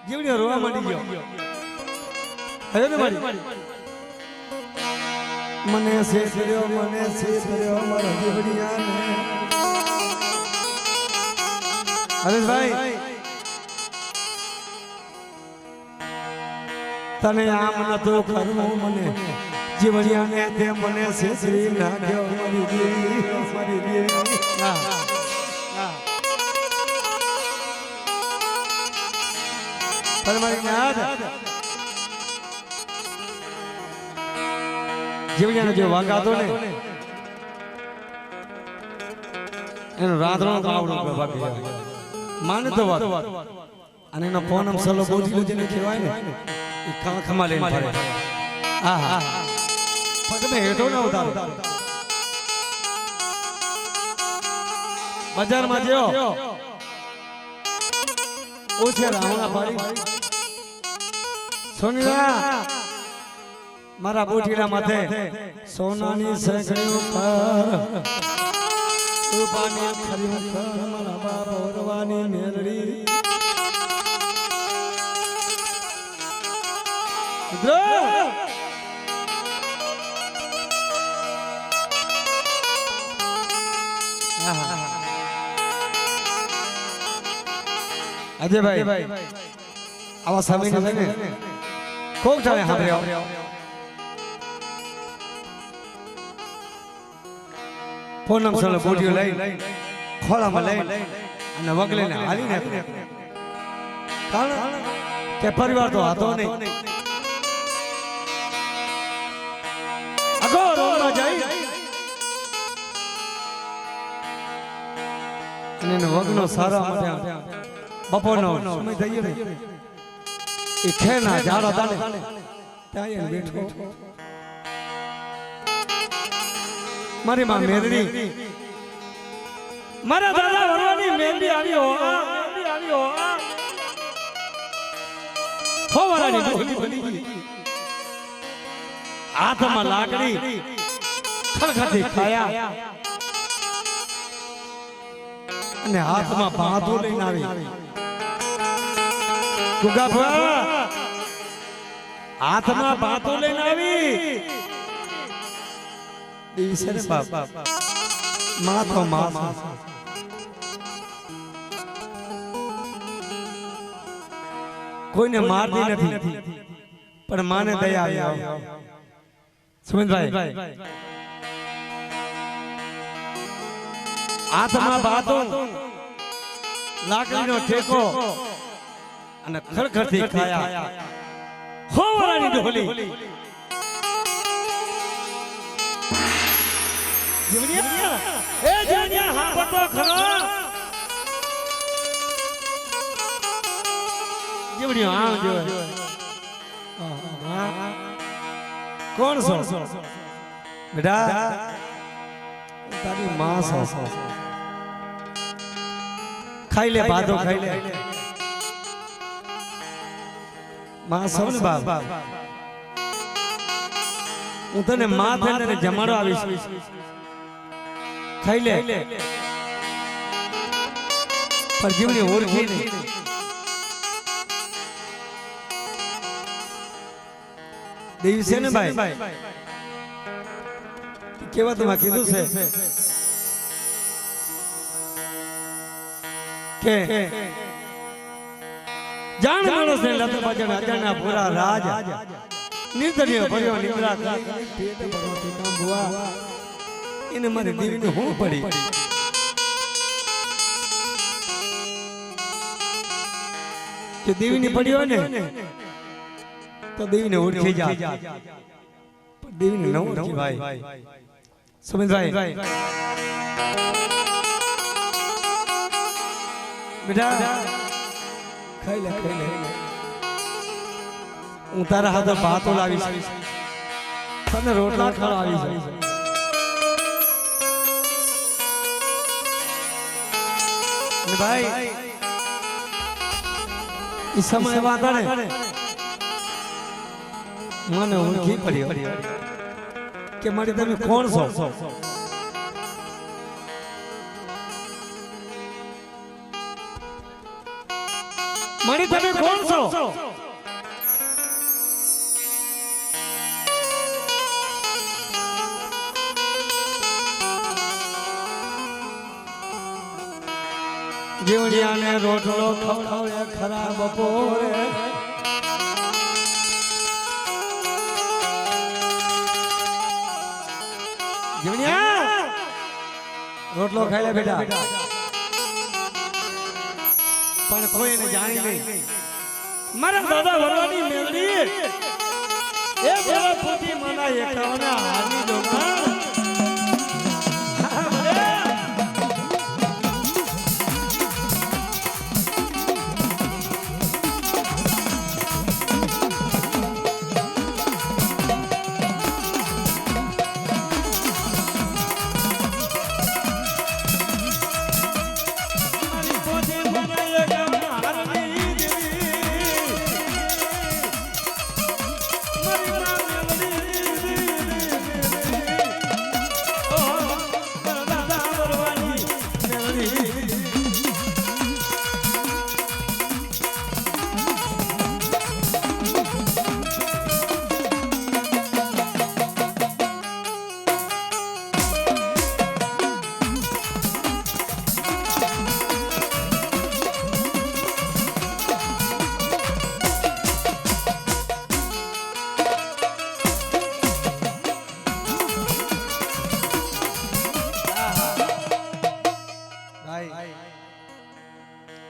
જીવને રોવા માંડી ગયો હે ને મારી મને સે કર્યો મારા જીવડિયાને હરેશભાઈ તને આમ નતો કરવું મને જીવડિયાને તે મને સેસરી નાખ્યો મારી દેવી હા મારી યાદ જીવડિયાનો જે વાગાતો ને એનો રાતનો કાવડો બાકી માને તો વાત અને એનો ફોન આમ સલો બોજી જેને કહેવાય ને એ ખમા લઈને ફરે હા હા પણ તમે હેઠો ના ઉતારો બજારમાં જેવો ઓછે રાવણા પાડી સોનીલા મારા બોટીલા માથે સોનાની સેકડી ઉપર રૂપાની ખરી ઉપર મારા બાપ ઓરવાની મેલડી અજયભાઈ આવા સમય ને કોક જાણે સાંભળ્યો ફોન નંબર બોટીઓ લઈ ખોળામાં લઈ અને વગલીને હાલી નાખ્યો કારણ કે પરિવાર તો હતો નહીં એને વગનો સારા માટે બપોરનો સમય થઈ ગયો ને એ ખેના ઝાડો તાલે ત્યાં એને બેઠો મારી માં મેરડી મારા દાદા વરવાની મેરડી આવ્યો હો વરાની ડોલી બની ગઈ હાથમાં લાકડી ખરખરથી ખાયા અને હાથમાં ભાતો લઈને આવી ગુગાભા હાથમાં ભાતો લઈને આવી દિવસે રે બાપ માથો માથો કોઈને મારતી નથી પણ માને દયા આવી સુમિતભાઈ હાથમાં ભાતો લાકડીનો ઠેકો અને ખરખરથી ખાયા હો વરાની ડોલી જીવનિયા એ જીવનિયા હા પટો ખરો જીવનિયા આમ જો કોણ છો બેટા તારી માં છો ખાઈ લે ભાતો ખાઈ લે માં છો ને બાપ હું તને માથે ને જમાડો આવીશ ખાઈ લે પર જીવની ઓળખી નહીં દિવસે ને ભાઈ કેવા તમે કીધું છે કે જાણ માણસ ને લત બજણ અજાણા પૂરા રાજ નિંદ્રિય ભર્યો નિદ્રા કરી પેટ ભરવાથી કામ ભુવા એને મારી દીવીને હું પડી કે દીવીની પડ્યો ને તો દેવીને ઓળખી જા દેવીને ન ઓળખી ભાઈ સુમિતભાઈ બેટા ખાઈ લે હું તારા હાથે ભાતો લાવીશ તને રોટલા ખવડાવીશ ને ભાઈ ઈ સમય વાતાડે મને ઓળખી પડ્યો કે મારી તમે કોણ છો મારી તમે કોણ છો જીવડિયાને રોટલો ખવડાવે ખરા બપોરે જીવડિયા રોટલો ખાઈ લે બેટા પણ કોઈને જાણી નહીં મારા દાદા વરવાની મેલડી એ બોલા પોતી મના એકાવના હાની ડોકા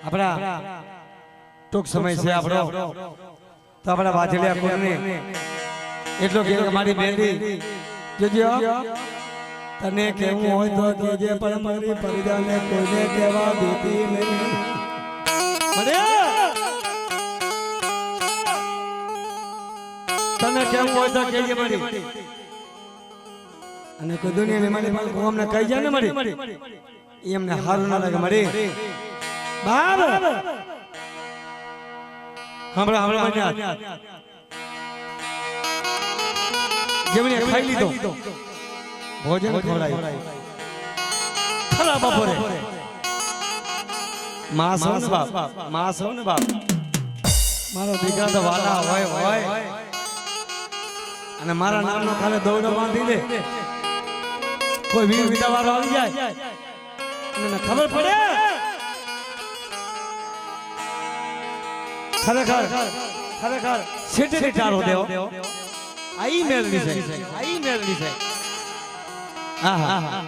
આપણા ટૂંક સમય છે આપણો તો આપણા વાજળિયા કોને એટલો કે મારી બેડી જોજો તને કેવું હોય તો કહેજે પણ મારી પરિજાને કોઈને કહેવા દેતી નહીં મને તને કેવું હોય તો કહેજે મારી અને કોઈ દુનિયાની મારી પાસે કોમને કહી જાય ને મારી એમને હારું ના લાગે મારી બાબ હમણાં જેમને ખાઈ લીધો ભોજન ખવડાવ્યું ખરા બપોરે માં સૌ ને બાપ મારો દીકરા તો વાલા હોય અને મારા નામનો ખાલી દોડો બાંધી દે કોઈ વીર વિધા વાળો આવી જાય અને ખબર પડે ખરેખર સીટી ટાળો દેવો આઈ મેળવી છે હા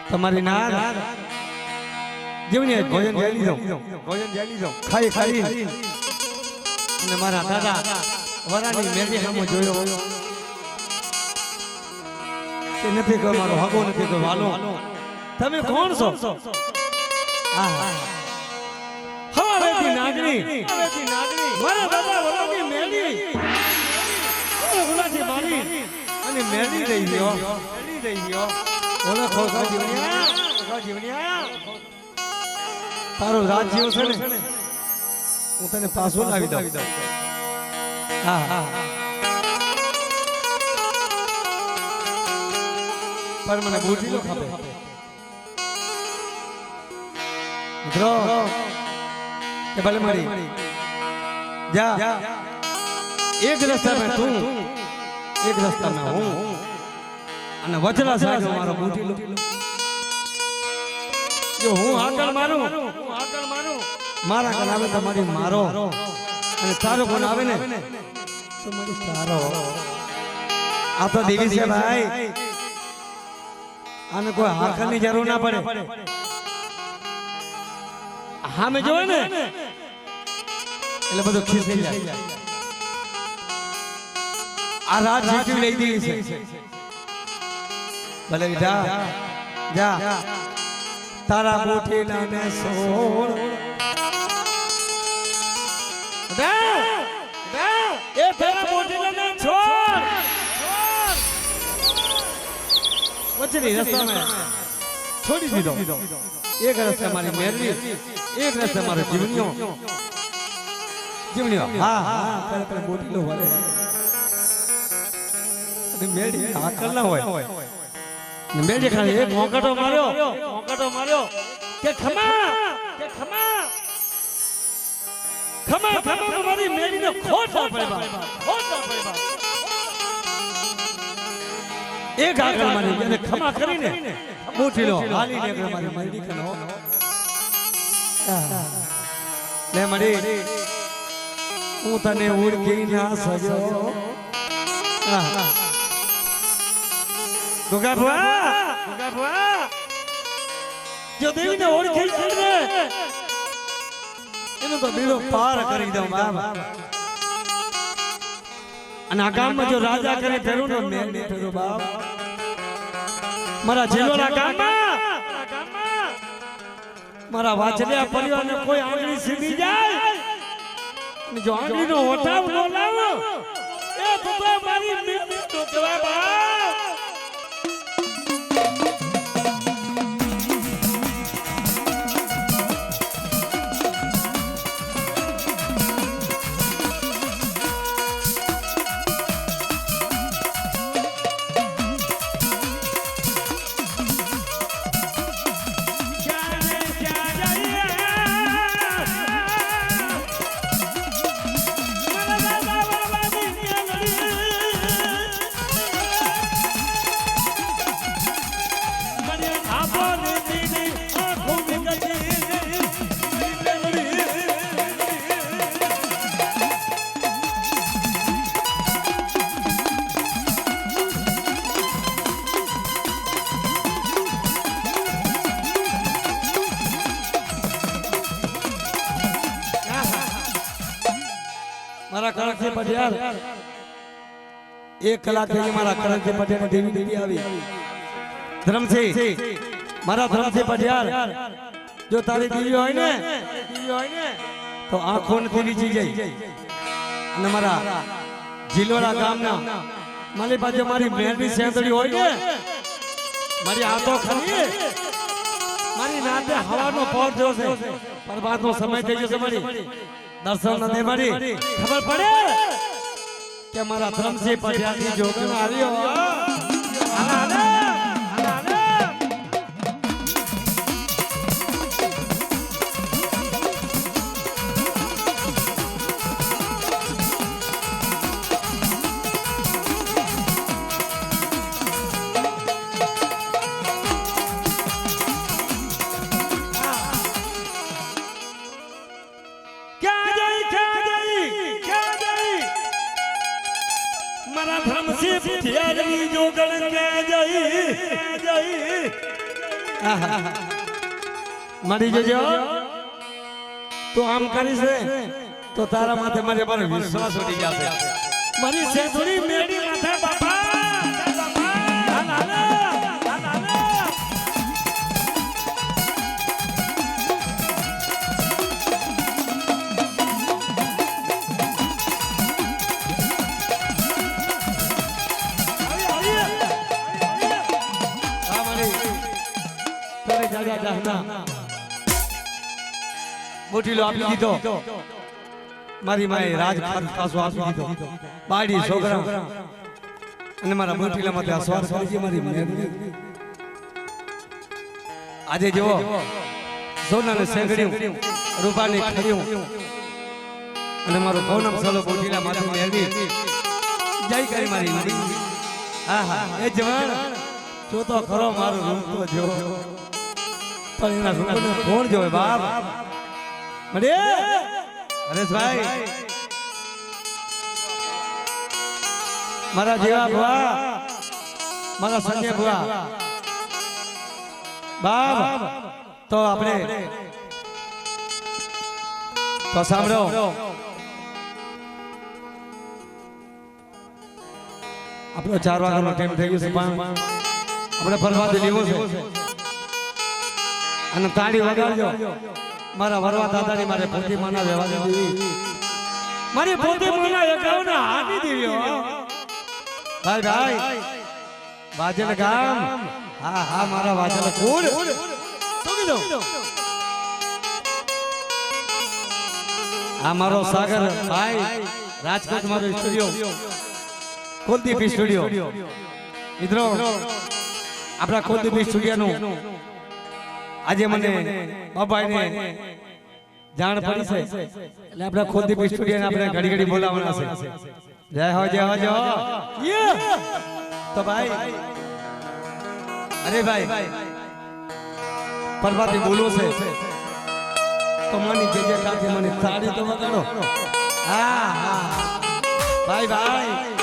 તમારી ના જેવની ભોજન જઈ લીધો ખાઈ અને મારા દાદા વરાની મેદી સામો જોયો કે નથી કોઈ મારો હગો નથી કોઈ વાલો તમે કોણ છો હવેથી નાગણી મારા દાદા વરાની મેદી ઓલાથી મારી અને મેદી દઈ ગયો ઓલા ખોખા જીવણિયા તારો રાજ્ય છે ને હું તને પાછો લાવી દઉં હા પર મને બુદ્ધિ લો ખપે મિત્રો કે ભલે મારી જા એક રસ્તા में તું એક રસ્તા में હું અને વચલા સાહેબ મારો બુદ્ધિ લો જો હું આગળ મારું મારા કણ આવે તમારી મારો અને તારો કોણ આવે ને તો મારી તારો આ તો દેવી છે ભાઈ આને કોઈ હાકલની જરૂર ના પડે હા મેં જોવે ને એટલે બધું ખીસી જાય આ રાત જીતી લઈ દીધી છે ભલે જા તારા બોટીલા ને સોળ એ તારા બોટીલા ને છોડ વચલી રસ્તા में છોડી દીધો એક રસ્તે મારી મેરવી એક રસ્તે મારો જીવણીઓ હા તારે બોટીલો વાળે મેડી આકલ ના હોય મેડી ખાલી એક મોકટો માર્યો કે ખમા મારી મેડી ને ખોટા પડ્યા એક આગળ મારી અને ખમા કરીને બૂઠી લો હાલી ને આગળ મારી મેડી કનો લે મડી હું તને ઓળખી ના સજ્યો ગોગા ભુઆ જો દેવી ને ઓળખી છે ને એનો તો બીડો પાર કરી દઉં બાપ અને આ ગામમાં જો રાજા કરે ફેરું નો મેલ નહીં ફેરો બાપ મારા જેલોના ગામમાં મારા વાછડિયા પરિવારને કોઈ આંગળી સીધી જાય અને જો આંગળીનો ઓઠાવ ન લાવો એ તો મારી મેલ તો કહેવાય બાપ મારા કરણસિંહ પટેલ 1 કલાક થઈ મારા કરણસિંહ પટેલ દેવી દેવી આવી ધરમસિંહ મારા ધરમસિંહ પઢિયાર જો તારી દીવી હોય ને તો આંખો નથી વીચી જાય અને મારા જીલોડા ગામના મારી પાસે મારી મેરડી સેંદડી હોય ને મારી આંખો ખરી મારી નાતે હવાનો પહોર થયો છે પ્રભાતનો સમય થઈ ગયો છે મારી દર્શન ન દે મારી ખબર પડે કે મારા ધરમસિંહ પઢિયારની જોગણ આવ્યો મારા ધરમસિંહ પઢિયારની જોગણ ક્યાં જઈ મારી જોજો તું આમ કરીશ તો તારા માથે મારે પર વિશ્વાસ ઉડી જશે મારી સેતુડી મેડી માથે બાપા મોટી લો આપી દીધો મારી માએ રાજ ખાસો આપી દીધો બાડી છોકરા અને મારા મોટીલા માથે અસવાર કરી છે મારી મેરડી આજે જેવો સોનાને સેંગડ્યું રૂપાની ખર્યું અને મારો પૂનમ સલો મોટીલા માથે મેરડી જય કરી મારી હા હા એ જવાન જો તો ખરો મારું રૂપ તો જો પણ એના રૂપને કોણ જોવે બાપ મડે હરેશભાઈ મારા જેવા ભુવા મારા સંજય ભુવા બાપ તો આપણે તો સાંભળો આપણો 4 વાગ્યાનો ટાઈમ થઈ ગયો છે પણ આપણે ફરવાથી લેવો છે અને તાળી વગાડજો મારા વરવા દાદાની મારે પોતી માના વ્યવહાર દીધી મારી પોતી માના એકાવના હાથી દીવ્યો ભાઈ ભાઈ વાજલ ગામ હા હા મારા વાજલ કુળ શું કીધું આ મારો સાગર ભાઈ રાજકોટ મારો સ્ટુડિયો કુલદીપ સ્ટુડિયો મિત્રો આપણા કુલદીપ સ્ટુડિયોનું આજે મને બાબાને જાણ પડી છે એટલે આપણે કુલદીપ સ્ટુડિયોને આપણે ઘડી ઘડી બોલાવવાના છે જય હો જય હો જય હો તો ભાઈ અરે ભાઈ પરવાથી બોલો છે તો માની જે કાથી મને તાળી તો વગાડો હા હા ભાઈ ભાઈ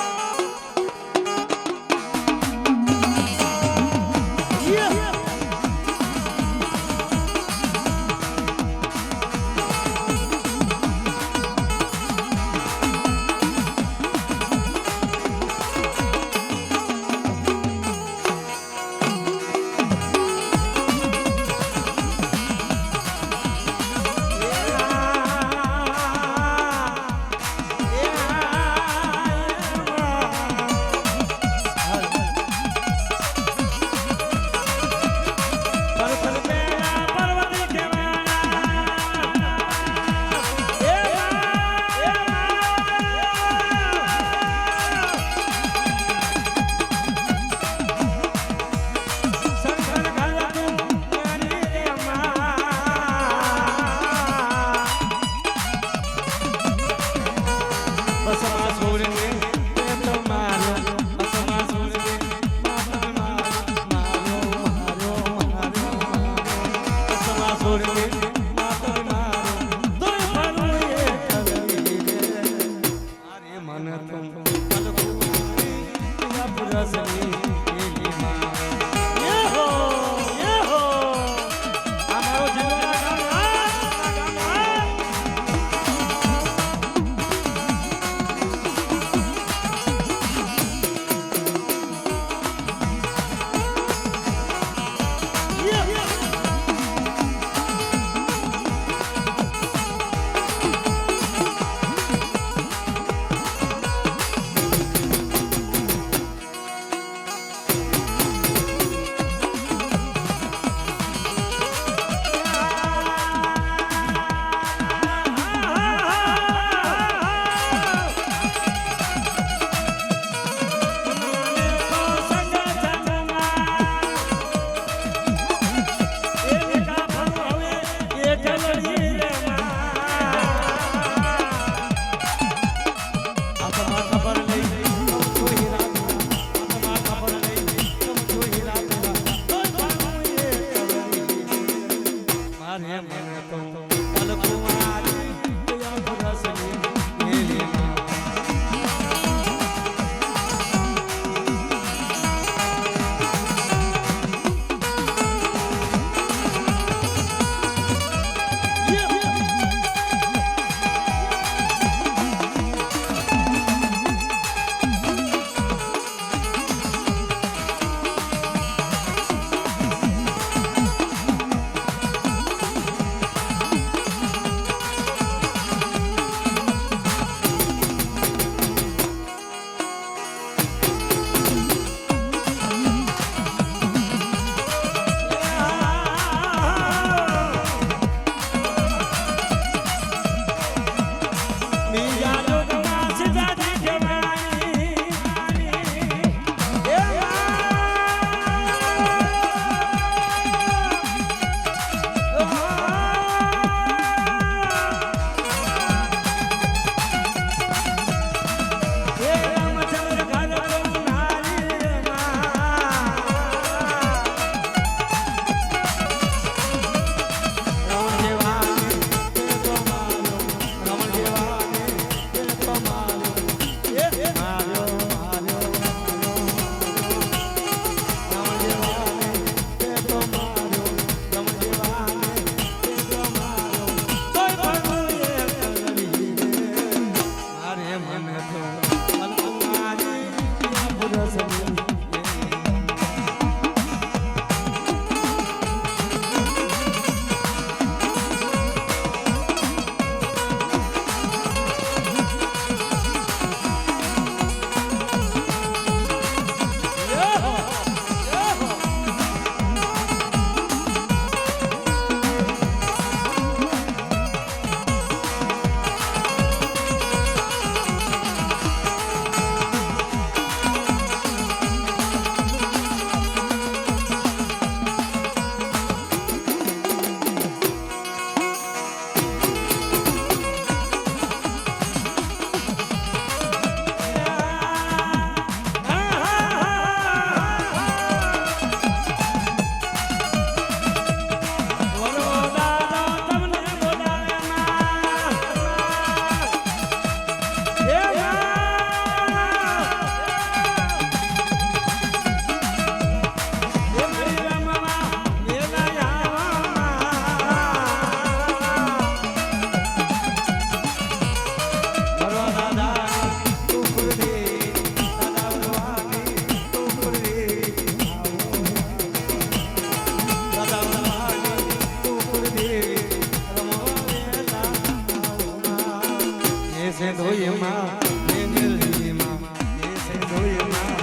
સિંધોઈમાં મેલડીમાં એ સિંધોઈમાં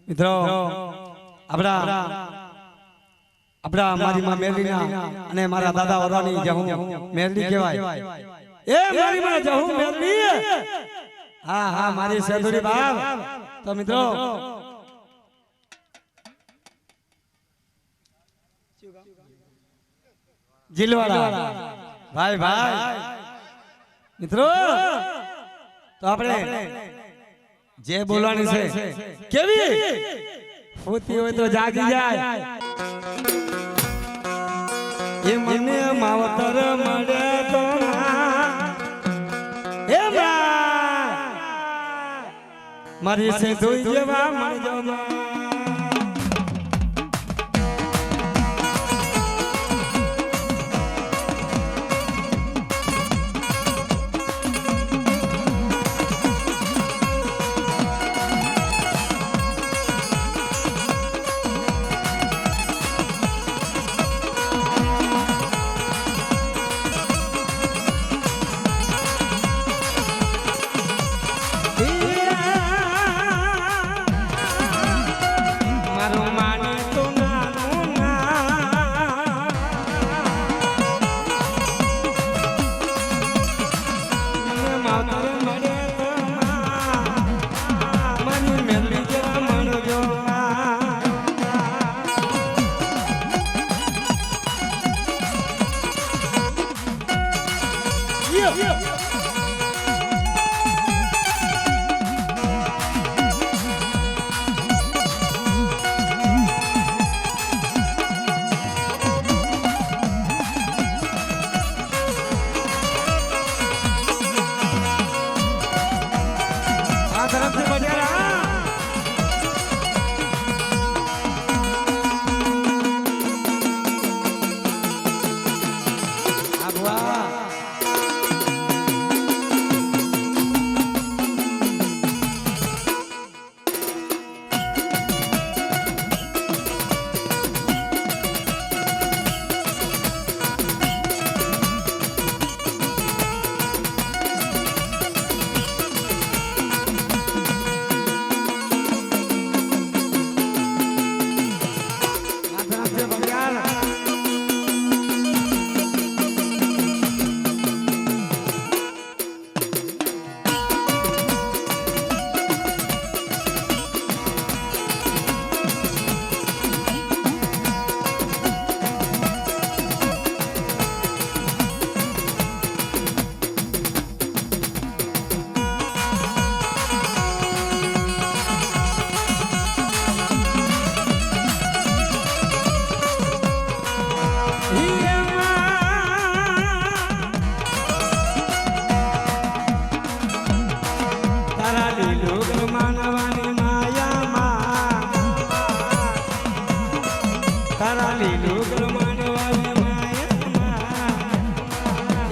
મિત્રો આપણા મારી માં મેરડીના અને મારા દાદા ઓરાની જે હું મેરડી કહેવાય એ મારી માં જે હું મેરડી હા હા મારી સેદુડી બાપ તો મિત્રો જીલવાડા ભાઈ ભાઈ મિત્રો તો આપણે જે બોલવાની છે કેવી હોતી હોય તો જાગી જાય એ મને માવતર મળે તો એ મારી સે ધોઈ જેવા મળજો तरफ से बढ़िया रहा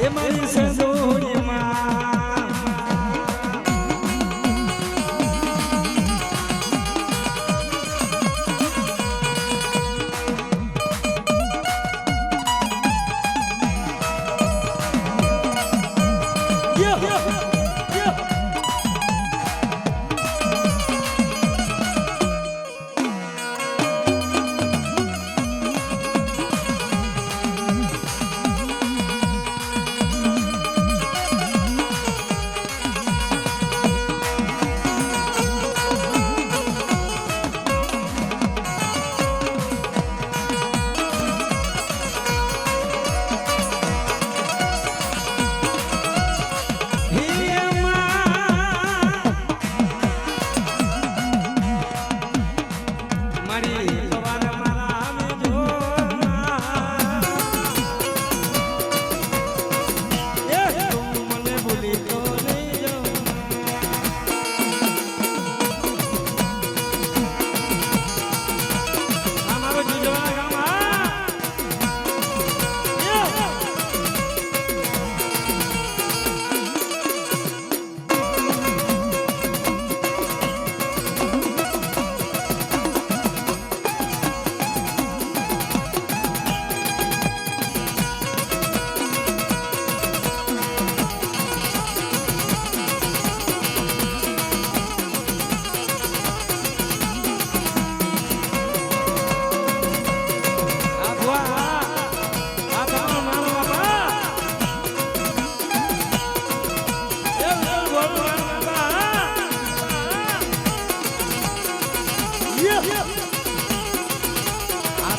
એ મારી સંદોડીમાં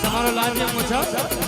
તમારો લાજે પૂછો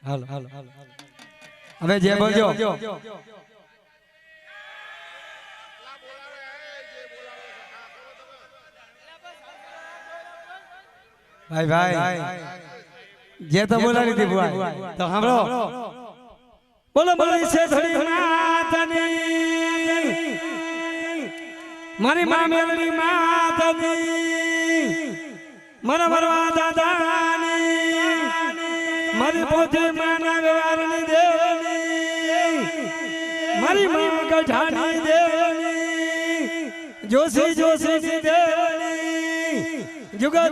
હાલો હાલો હવે જે બોલજો ભાઈ ભાઈ જે તો બોલાવી હતી ભાઈ તો સાંભળો બોલો બોલી છે થોડી માતની મારી મામેલી માતની મારા મરવા દાદાની મારી પોતે માના વ્યવહારની દેવની મારી માં ગઢાની દેવની જોશી જોશી દેવની જુગા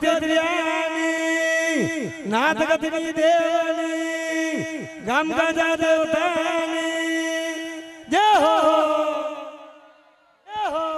નાથ ગતિની દેવની ગામ ગાજા દેવતા